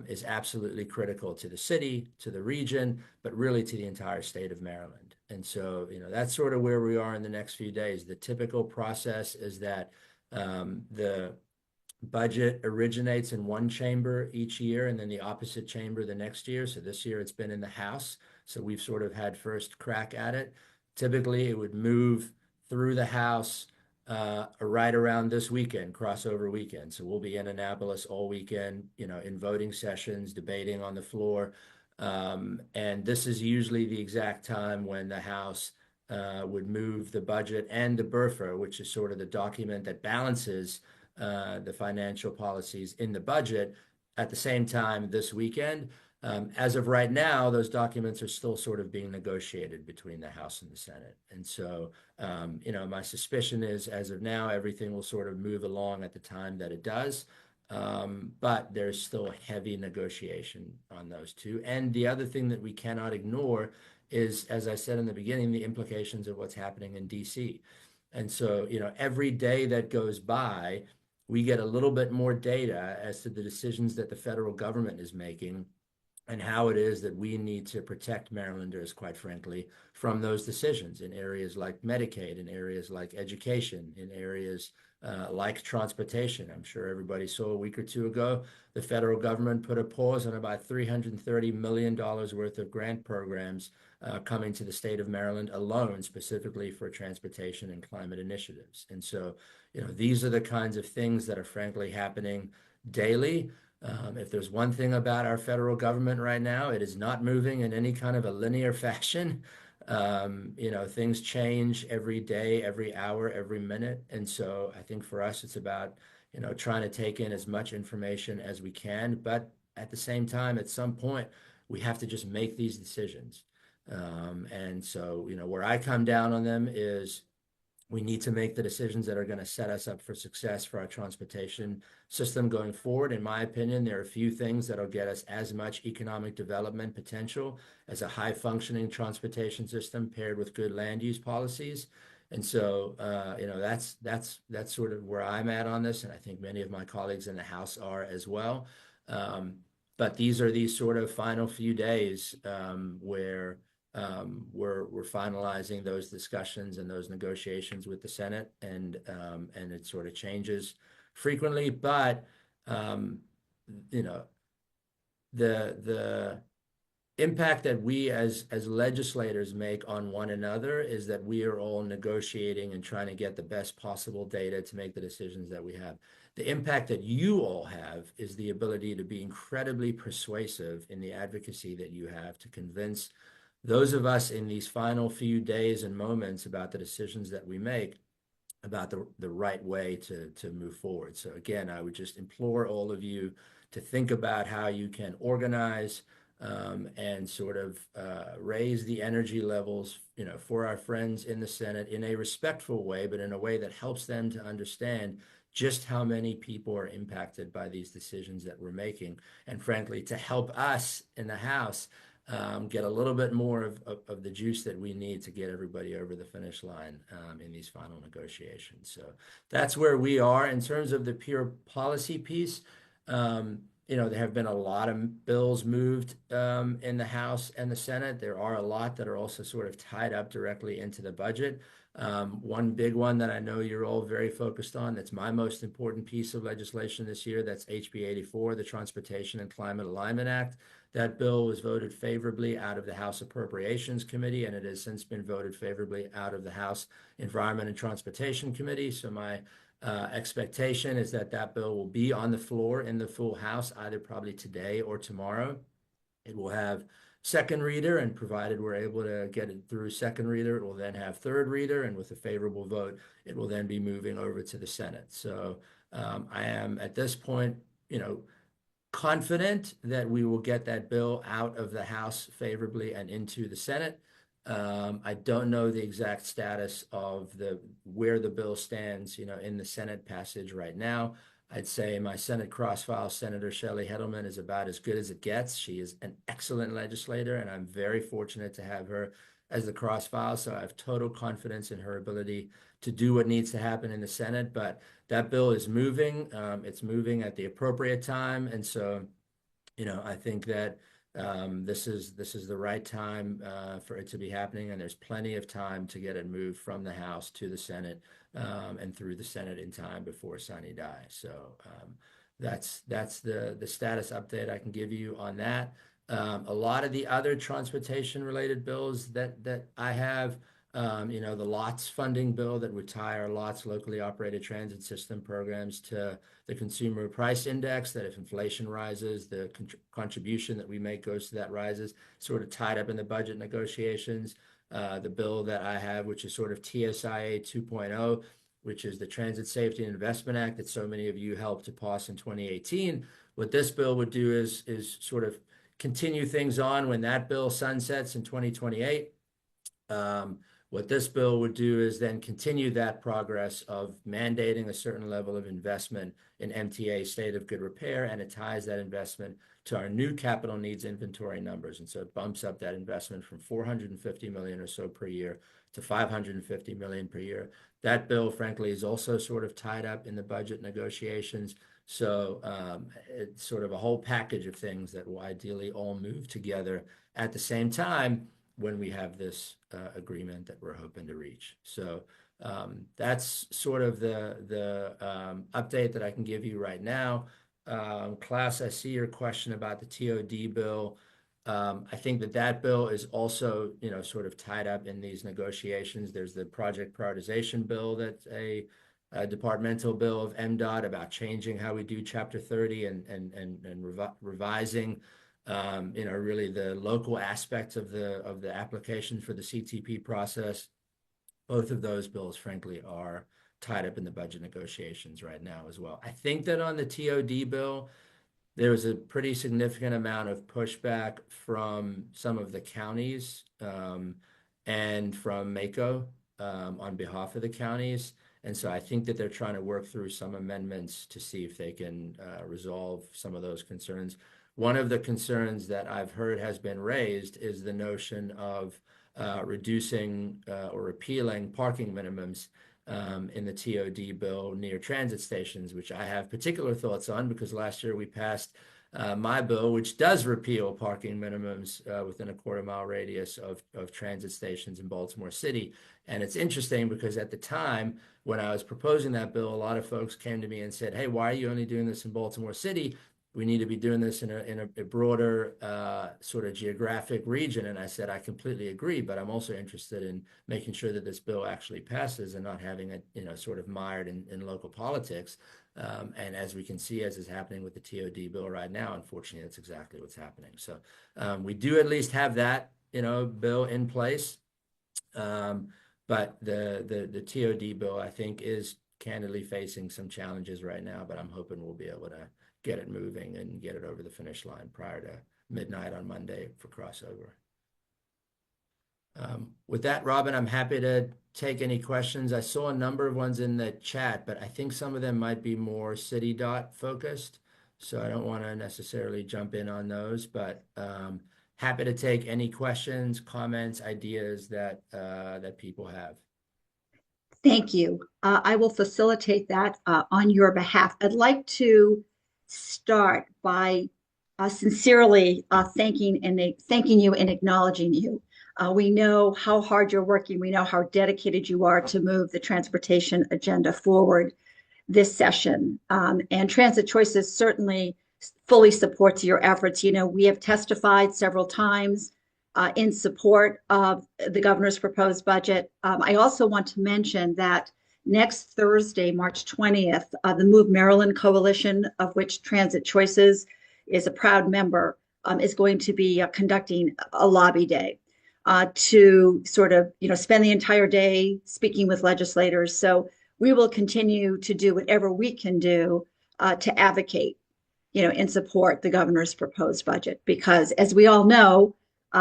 is absolutely critical to the city, to the region, but really to the entire state of Maryland. And so, that's sort of where we are in the next few days. The typical process is that the budget originates in one chamber each year and then the opposite chamber the next year. So this year it's been in the House. So we've sort of had first crack at it. Typically it would move through the House right around this weekend, crossover weekend. So we'll be in Annapolis all weekend, in voting sessions, debating on the floor. And this is usually the exact time when the House would move the budget and the BRFA, which is sort of the document that balances the financial policies in the budget at the same time this weekend. As of right now, those documents are still sort of being negotiated between the House and the Senate. And so, my suspicion is as of now, everything will sort of move along at the time that it does. But there's still heavy negotiation on those two. And the other thing that we cannot ignore is, as I said in the beginning, the implications of what's happening in DC. And so, every day that goes by, we get a little bit more data as to the decisions that the federal government is making and how it is that we need to protect Marylanders, quite frankly, from those decisions in areas like Medicaid, in areas like education, in areas like transportation. I'm sure everybody saw a week or two ago, the federal government put a pause on about $330 million worth of grant programs coming to the state of Maryland alone, specifically for transportation and climate initiatives. And so, these are the kinds of things that are frankly happening daily. If there's one thing about our federal government right now, it is not moving in any kind of a linear fashion. Things change every day, every hour, every minute. And so I think for us, it's about, trying to take in as much information as we can. But at the same time, at some point, we have to just make these decisions. And so, where I come down on them is we need to make the decisions that are going to set us up for success for our transportation system going forward. In my opinion, there are a few things that'll get us as much economic development potential as a high functioning transportation system paired with good land use policies. And so, that's sort of where I'm at on this. And I think many of my colleagues in the House are as well. But these are these sort of final few days where we're finalizing those discussions and those negotiations with the Senate, and it sort of changes frequently. But the impact that we as legislators make on one another is that we are all negotiating and trying to get the best possible data to make the decisions that we have. The impact that you all have is the ability to be incredibly persuasive in the advocacy that you have to convince those of us in these final few days and moments about the decisions that we make about the right way to move forward. So again, I would just implore all of you to think about how you can organize and sort of raise the energy levels, for our friends in the Senate in a respectful way, but in a way that helps them to understand just how many people are impacted by these decisions that we're making. And frankly, to help us in the House get a little bit more of the juice that we need to get everybody over the finish line in these final negotiations. So that's where we are in terms of the pure policy piece. There have been a lot of bills moved in the House and the Senate. There are a lot that are also sort of tied up directly into the budget. One big one that I know you're all very focused on, that's my most important piece of legislation this year, that's HB 84, the Transportation and Climate Alignment Act. That bill was voted favorably out of the House Appropriations Committee, and it has since been voted favorably out of the House Environment and Transportation Committee. So my expectation is that that bill will be on the floor in the full House, either probably today or tomorrow. It will have second reader, and provided we're able to get it through second reader, it will then have third reader, and with a favorable vote, it will then be moving over to the Senate. So I am at this point, confident that we will get that bill out of the House favorably and into the Senate. I don't know the exact status of where the bill stands, in the Senate passage right now. I'd say my Senate cross-file Senator Shelley Heddleman is about as good as it gets. She is an excellent legislator, and I'm very fortunate to have her as the cross-file. So I have total confidence in her ability to do what needs to happen in the Senate. But that bill is moving. It's moving at the appropriate time, and so, I think that this is the right time for it to be happening, and there's plenty of time to get it moved from the House to the Senate and through the Senate in time before Sunny die. So that's the status update I can give you on that. A lot of the other transportation related bills that I have, the LOTS funding bill that would tie our LOTS locally operated transit system programs to the consumer price index, that if inflation rises, the contribution that we make goes to that rises, sort of tied up in the budget negotiations. The bill that I have, which is sort of TSIA 2.0, which is the Transit Safety and Investment Act that so many of you helped to pass in 2018. What this bill would do is sort of continue things on when that bill sunsets in 2028. What this bill would do is then continue that progress of mandating a certain level of investment in MTA state of good repair, and it ties that investment to our new capital needs inventory numbers. And so it bumps up that investment from $450 million or so per year to $550 million per year. That bill, frankly, is also sort of tied up in the budget negotiations. So it's sort of a whole package of things that will ideally all move together at the same time when we have this agreement that we're hoping to reach. So that's sort of the update that I can give you right now. Klaus, I see your question about the TOD bill. I think that bill is also, sort of tied up in these negotiations. There's the project prioritization bill that's a departmental bill of MDOT about changing how we do Chapter 30 and revising really the local aspects of the application for the CTP process. Both of those bills, frankly, are tied up in the budget negotiations right now as well. I think that on the TOD bill, there was a pretty significant amount of pushback from some of the counties and from MACO on behalf of the counties. And so I think that they're trying to work through some amendments to see if they can resolve some of those concerns. One of the concerns that I've heard has been raised is the notion of reducing or repealing parking minimums in the TOD bill near transit stations, which I have particular thoughts on because last year we passed my bill, which does repeal parking minimums within a quarter-mile radius of transit stations in Baltimore City. And it's interesting because at the time when I was proposing that bill, a lot of folks came to me and said, hey, why are you only doing this in Baltimore City? We need to be doing this in a broader sort of geographic region. And I said, I completely agree, but I'm also interested in making sure that this bill actually passes and not having it, sort of mired in local politics. And as we can see, as is happening with the TOD bill right now, unfortunately, that's exactly what's happening. So we do at least have that, bill in place. But the TOD bill, I think, is candidly facing some challenges right now, but I'm hoping we'll be able to get it moving and get it over the finish line prior to midnight on Monday for crossover. With that, Robin, I'm happy to take any questions. I saw a number of ones in the chat, but I think some of them might be more BCDOT focused. So I don't want to necessarily jump in on those, but happy to take any questions, comments, ideas that people have. Thank you. I will facilitate that on your behalf. I'd like to start by sincerely thanking you and acknowledging you. We know how hard you're working. We know how dedicated you are to move the transportation agenda forward this session. And Transit Choices certainly fully supports your efforts. We have testified several times in support of the governor's proposed budget. I also want to mention that next Thursday, March 20th, the Move Maryland Coalition, of which Transit Choices is a proud member, is going to be conducting a lobby day to sort of, spend the entire day speaking with legislators. So we will continue to do whatever we can do to advocate, and support the governor's proposed budget. Because as we all know,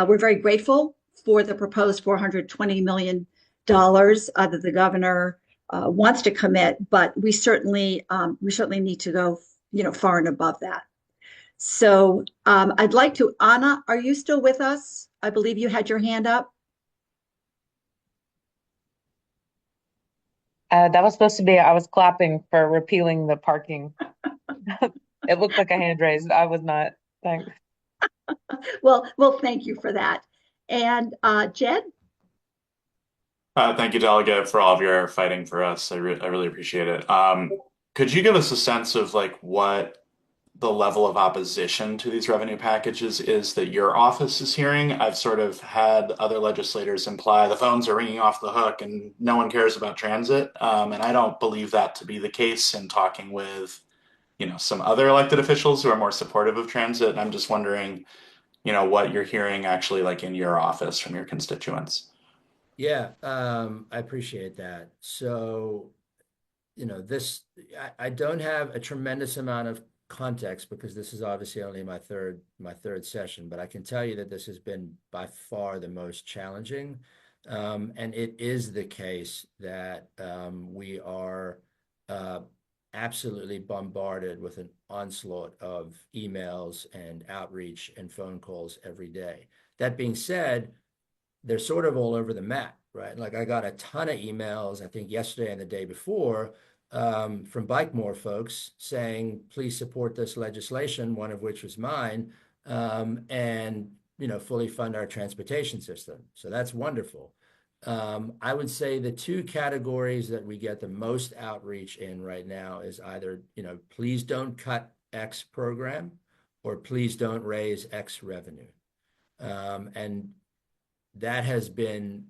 we're very grateful for the proposed $420 million that the governor wants to commit, but we certainly need to go, far and above that. So I'd like to, Anna, are you still with us? I believe you had your hand up. That was supposed to be, I was clapping for repealing the parking. It looked like a hand raised. I was not. Thanks. Well, thank you for that. And Jed? Thank you, Delegate, for all of your fighting for us. I really appreciate it. Could you give us a sense of like what the level of opposition to these revenue packages is that your office is hearing? I've sort of had other legislators imply the phones are ringing off the hook and no one cares about transit. And I don't believe that to be the case in talking with, some other elected officials who are more supportive of transit. And I'm just wondering, what you're hearing actually like in your office from your constituents. Yeah, I appreciate that. So, I don't have a tremendous amount of context because this is obviously only my third session, but I can tell you that this has been by far the most challenging. And it is the case that we are absolutely bombarded with an onslaught of emails and outreach and phone calls every day. That being said, they're sort of all over the map, right? Like I got a ton of emails, I think yesterday and the day before, from Bike More folks saying, please support this legislation, one of which was mine, and fully fund our transportation system. So that's wonderful. I would say the two categories that we get the most outreach in right now is either, please don't cut X program or please don't raise X revenue. And that has been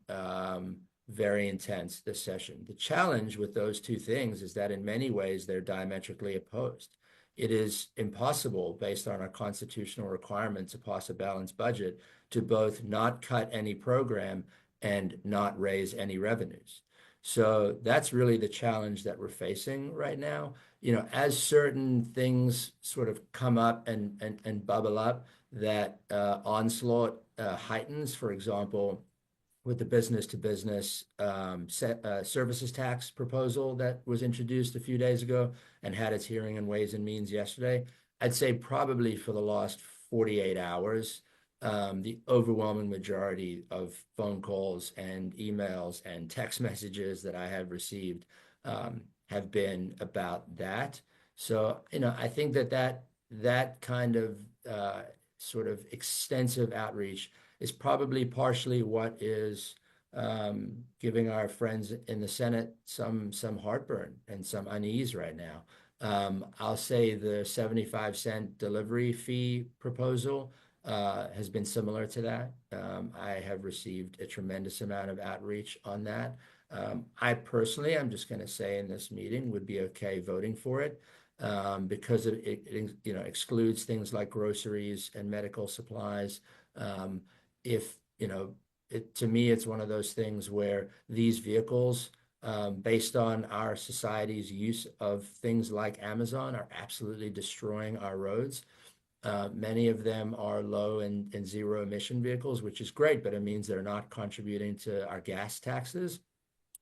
very intense this session. The challenge with those two things is that in many ways they're diametrically opposed. It is impossible, based on our constitutional requirement to pass a balanced budget, to both not cut any program and not raise any revenues. So that's really the challenge that we're facing right now. As certain things sort of come up and bubble up, that onslaught heightens. For example, with the business-to-business services tax proposal that was introduced a few days ago and had its hearing in Ways and Means yesterday, I'd say probably for the last 48 hours, the overwhelming majority of phone calls and emails and text messages that I have received have been about that. So, I think that kind of sort of extensive outreach is probably partially what is giving our friends in the Senate some heartburn and some unease right now. I'll say the 75-cent delivery fee proposal has been similar to that. I have received a tremendous amount of outreach on that. I personally, I'm just going to say in this meeting, would be okay voting for it. Because it excludes things like groceries and medical supplies. To me, it's one of those things where these vehicles, based on our society's use of things like Amazon, are absolutely destroying our roads. Many of them are low and zero emission vehicles, which is great, but it means they're not contributing to our gas taxes.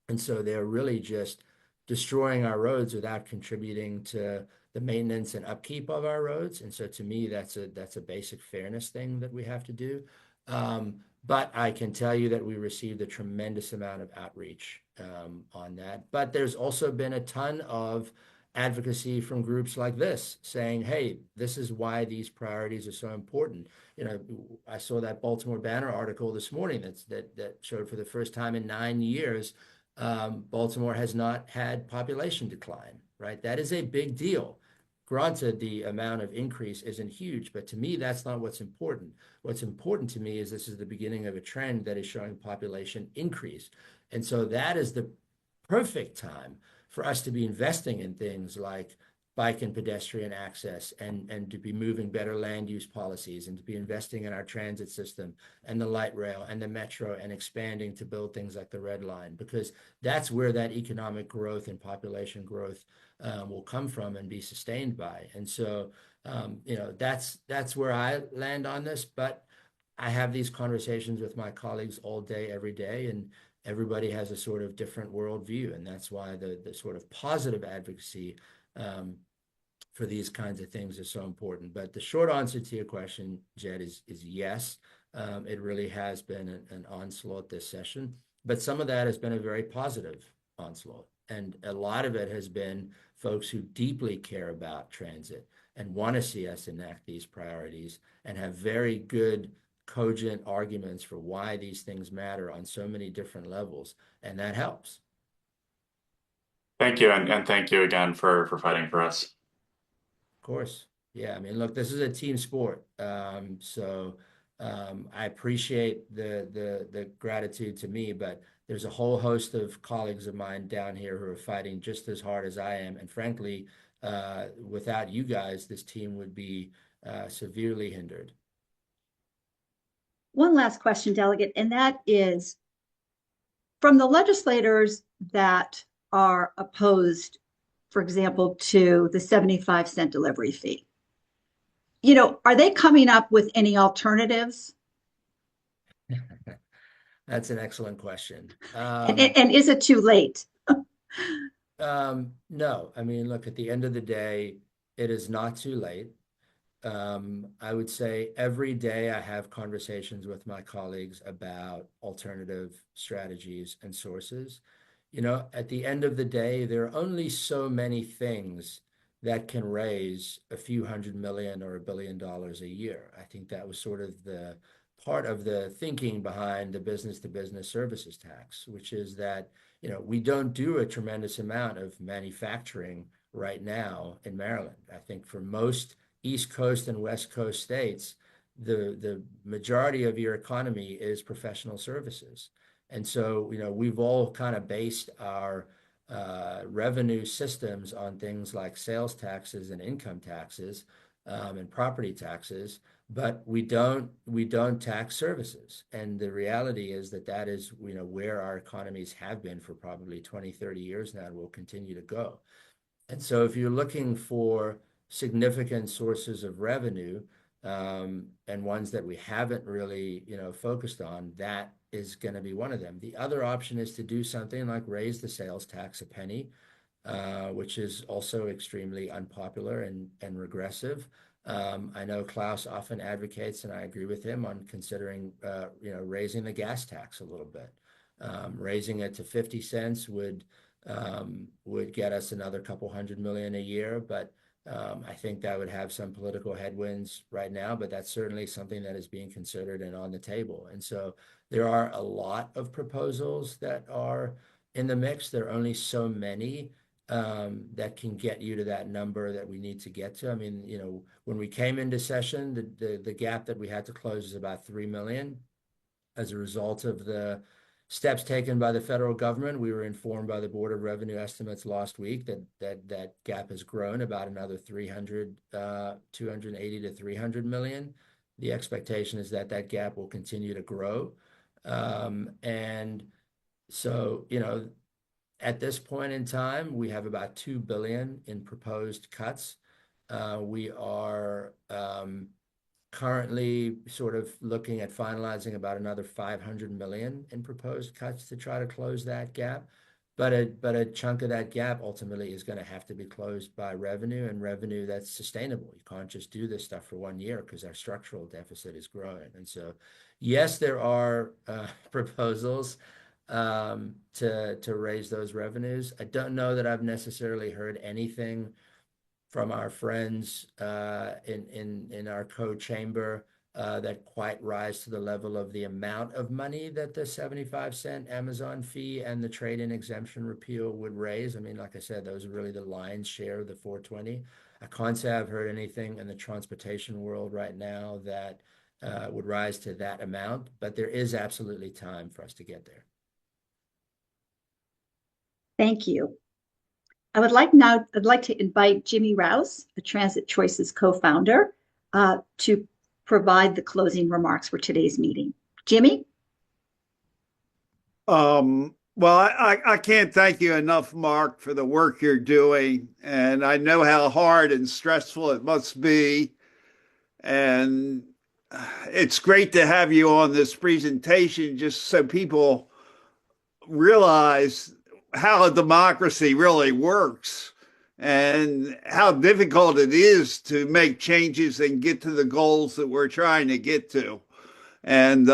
And so they're really just destroying our roads without contributing to the maintenance and upkeep of our roads. And so to me, that's a basic fairness thing that we have to do. But I can tell you that we received a tremendous amount of outreach on that. But there's also been a ton of advocacy from groups like this saying, hey, this is why these priorities are so important. I saw that Baltimore Banner article this morning that showed for the first time in 9 years, Baltimore has not had population decline, right? That is a big deal. Granted, the amount of increase isn't huge, but to me, that's not what's important. What's important to me is this is the beginning of a trend that is showing population increase. And so that is the perfect time for us to be investing in things like bike and pedestrian access, and to be moving better land use policies, and to be investing in our transit system and the light rail and the metro, and expanding to build things like the Red Line, because that's where that economic growth and population growth will come from and be sustained by. And so, that's where I land on this. But I have these conversations with my colleagues all day, every day, and everybody has a sort of different worldview. And that's why the sort of positive advocacy for these kinds of things is so important. But the short answer to your question, Jed, is yes. It really has been an onslaught this session, but some of that has been a very positive onslaught. And a lot of it has been folks who deeply care about transit and want to see us enact these priorities and have very good, cogent arguments for why these things matter on so many different levels. And that helps. Thank you, and thank you again for fighting for us. Of course. Yeah, I mean, look, this is a team sport. So I appreciate the gratitude to me, but there's a whole host of colleagues of mine down here who are fighting just as hard as I am. And frankly, without you guys, this team would be severely hindered. One last question, Delegate, and that is from the legislators that are opposed, for example, to the 75-cent delivery fee. Are they coming up with any alternatives? That's an excellent question. And is it too late? No, I mean, look, at the end of the day, it is not too late. I would say every day I have conversations with my colleagues about alternative strategies and sources. At the end of the day, there are only so many things that can raise a few $100 million or $1 billion a year. I think that was sort of the part of the thinking behind the business-to-business services tax, which is that, we don't do a tremendous amount of manufacturing right now in Maryland. I think for most East Coast and West Coast states, the majority of your economy is professional services. And so, we've all kind of based our revenue systems on things like sales taxes and income taxes and property taxes, but we don't tax services. And the reality is that is, where our economies have been for probably 20, 30 years now, and will continue to go. And so if you're looking for significant sources of revenue, and ones that we haven't really, focused on, that is going to be one of them. The other option is to do something like raise the sales tax a penny, which is also extremely unpopular and regressive. I know Klaus often advocates, and I agree with him, on considering, raising the gas tax a little bit. Raising it to 50 cents would get us another couple $100 million a year, but I think that would have some political headwinds right now, but that's certainly something that is being considered and on the table. And so there are a lot of proposals that are in the mix. There are only so many that can get you to that number that we need to get to. I mean, when we came into session, the gap that we had to close is about 3 million. As a result of the steps taken by the federal government, we were informed by the Board of Revenue Estimates last week that gap has grown about another 280 to 300 million. The expectation is that gap will continue to grow. And so, at this point in time, we have about 2 billion in proposed cuts. We are currently sort of looking at finalizing about another 500 million in proposed cuts to try to close that gap. But a chunk of that gap ultimately is going to have to be closed by revenue, and revenue that's sustainable. You can't just do this stuff for 1 year because our structural deficit is growing. And so, yes, there are proposals to raise those revenues. I don't know that I've necessarily heard anything from our friends in our co-chamber that quite rise to the level of the amount of money that the 75-cent Amazon fee and the trade-in exemption repeal would raise. I mean, like I said, those are really the lion's share of the 420. I can't say I've heard anything in the transportation world right now that would rise to that amount, but there is absolutely time for us to get there. Thank you. I'd like to invite Jimmy Rouse, the Transit Choices co-founder, to provide the closing remarks for today's meeting. Jimmy? Well, I can't thank you enough, Mark, for the work you're doing. And I know how hard and stressful it must be. And it's great to have you on this presentation just so people realize how a democracy really works and how difficult it is to make changes and get to the goals that we're trying to get to. And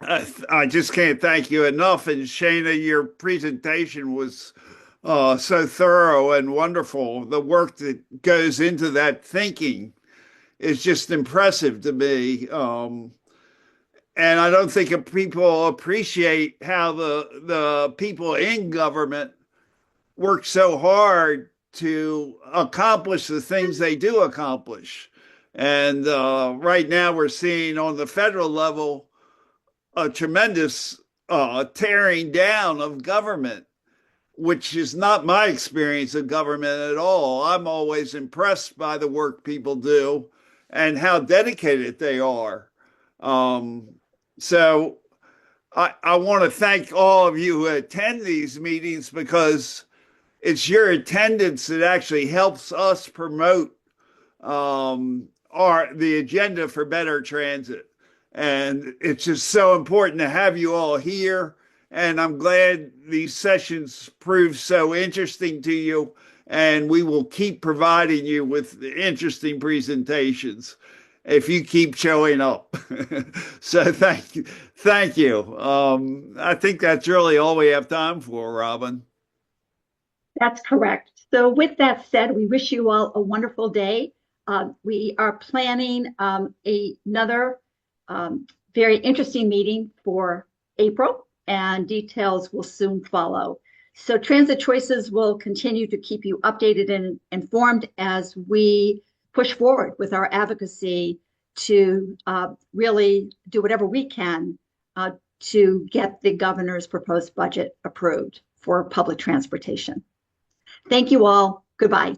I just can't thank you enough. And Shayna, your presentation was so thorough and wonderful. The work that goes into that thinking is just impressive to me. And I don't think people appreciate how the people in government work so hard to accomplish the things they do accomplish. And right now we're seeing on the federal level a tremendous tearing down of government, which is not my experience of government at all. I'm always impressed by the work people do and how dedicated they are. So I want to thank all of you who attend these meetings because it's your attendance that actually helps us promote the agenda for better transit. And it's just so important to have you all here. And I'm glad these sessions prove so interesting to you. And we will keep providing you with interesting presentations if you keep showing up. So thank you. Thank you. I think that's really all we have time for, Robin. That's correct. So with that said, we wish you all a wonderful day. We are planning another very interesting meeting for April, and details will soon follow. So Transit Choices will continue to keep you updated and informed as we push forward with our advocacy to really do whatever we can to get the governor's proposed budget approved for public transportation. Thank you all. Goodbye.